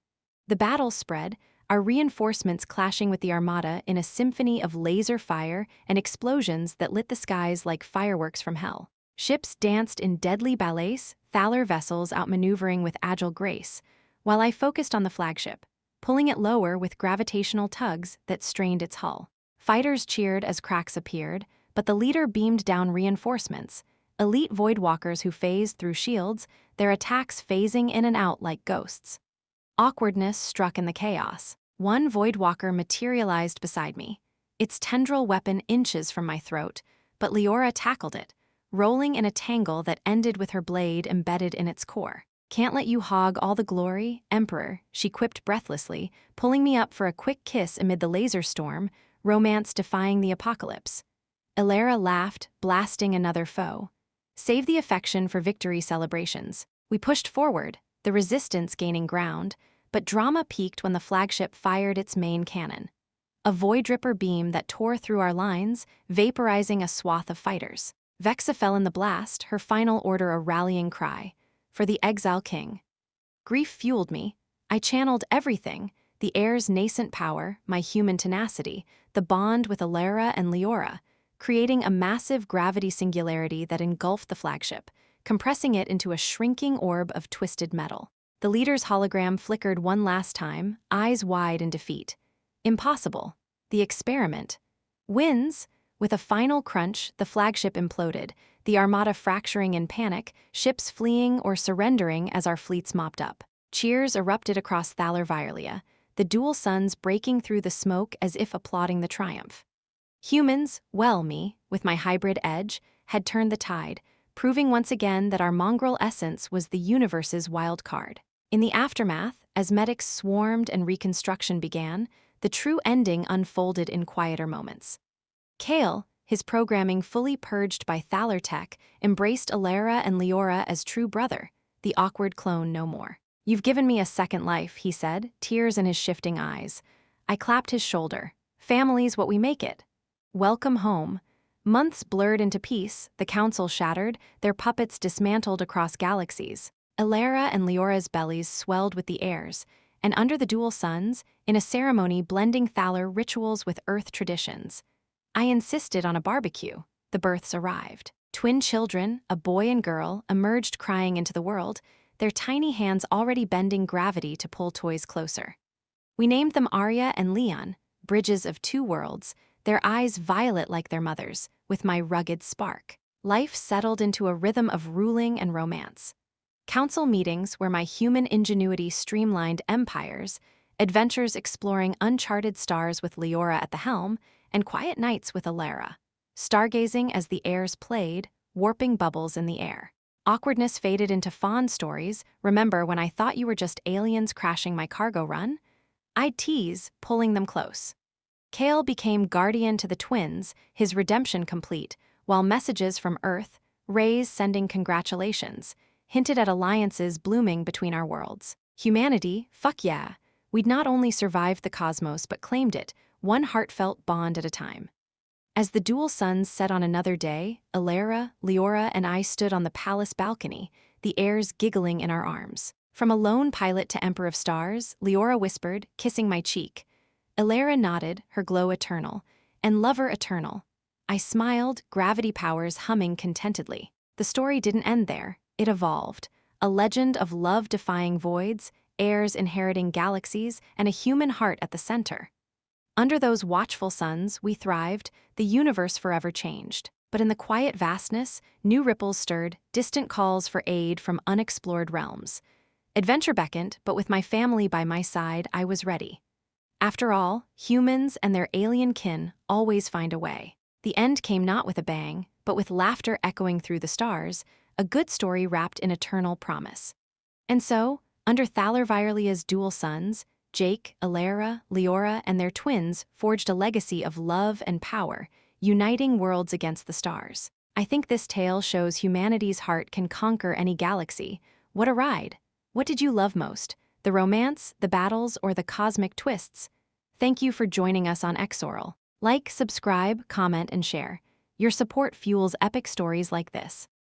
The battle spread, our reinforcements clashing with the armada in a symphony of laser fire and explosions that lit the skies like fireworks from hell. Ships danced in deadly ballets, Thalor vessels outmaneuvering with agile grace, while I focused on the flagship, pulling it lower with gravitational tugs that strained its hull. Fighters cheered as cracks appeared, but the leader beamed down reinforcements, elite voidwalkers who phased through shields, their attacks phasing in and out like ghosts. Awkwardness struck in the chaos. One voidwalker materialized beside me, its tendril weapon inches from my throat, but Liora tackled it, rolling in a tangle that ended with her blade embedded in its core. "Can't let you hog all the glory, Emperor," she quipped breathlessly, pulling me up for a quick kiss amid the laser storm, romance defying the apocalypse. Elara laughed, blasting another foe. Save the affection for victory celebrations. We pushed forward, the resistance gaining ground, but drama peaked when the flagship fired its main cannon. A void-ripper beam that tore through our lines, vaporizing a swath of fighters. Vexa fell in the blast, her final order a rallying cry. For the exile king. Grief fueled me. I channeled everything, the Heirs' nascent power, my human tenacity, the bond with Elara and Liora, creating a massive gravity singularity that engulfed the flagship, compressing it into a shrinking orb of twisted metal. The leader's hologram flickered one last time, eyes wide in defeat. Impossible. The experiment wins. With a final crunch, the flagship imploded, the armada fracturing in panic, ships fleeing or surrendering as our fleets mopped up. Cheers erupted across Thalor-Virellia, the dual suns breaking through the smoke as if applauding the triumph. Humans, well me, with my hybrid edge, had turned the tide, proving once again that our mongrel essence was the universe's wild card. In the aftermath, as medics swarmed and reconstruction began, the true ending unfolded in quieter moments. Kale, his programming fully purged by Thalor tech, embraced Elara and Liora as true brother, the awkward clone no more. "You've given me a second life," he said, tears in his shifting eyes. I clapped his shoulder. "Family's what we make it." Welcome home. Months blurred into peace, the council shattered, their puppets dismantled across galaxies. Elara and Liora's bellies swelled with the heirs, and under the dual suns, in a ceremony blending Thalor rituals with Earth traditions. I insisted on a barbecue. The births arrived. Twin children, a boy and girl, emerged crying into the world, their tiny hands already bending gravity to pull toys closer. We named them Arya and Leon, bridges of two worlds, their eyes violet like their mothers, with my rugged spark. Life settled into a rhythm of ruling and romance. Council meetings where my human ingenuity streamlined empires, adventures exploring uncharted stars with Liora at the helm, and quiet nights with Elara. Stargazing as the heirs played, warping bubbles in the air. Awkwardness faded into fond stories. "Remember when I thought you were just aliens crashing my cargo run?" I'd tease, pulling them close. Kale became guardian to the twins, his redemption complete, while messages from Earth, Rays sending congratulations, hinted at alliances blooming between our worlds. Humanity, fuck yeah. We'd not only survived the cosmos but claimed it, one heartfelt bond at a time. As the dual suns set on another day, Elara, Liora, and I stood on the palace balcony, the heirs giggling in our arms. From a lone pilot to Emperor of Stars, Liora whispered, kissing my cheek. Elara nodded, her glow eternal, and lover eternal. I smiled, gravity powers humming contentedly. The story didn't end there, it evolved. A legend of love-defying voids, heirs inheriting galaxies, and a human heart at the center. Under those watchful suns, we thrived, the universe forever changed. But in the quiet vastness, new ripples stirred, distant calls for aid from unexplored realms. Adventure beckoned, but with my family by my side, I was ready. After all, humans and their alien kin always find a way. The end came not with a bang, but with laughter echoing through the stars, a good story wrapped in eternal promise. And so, under Thalor-Virellia's dual suns, Jake, Elara, Liora, and their twins forged a legacy of love and power, uniting worlds against the stars. I think this tale shows humanity's heart can conquer any galaxy. What a ride! What did you love most? The romance, the battles, or the cosmic twists? Thank you for joining us on X-Aurel. Like, subscribe, comment, and share. Your support fuels epic stories like this.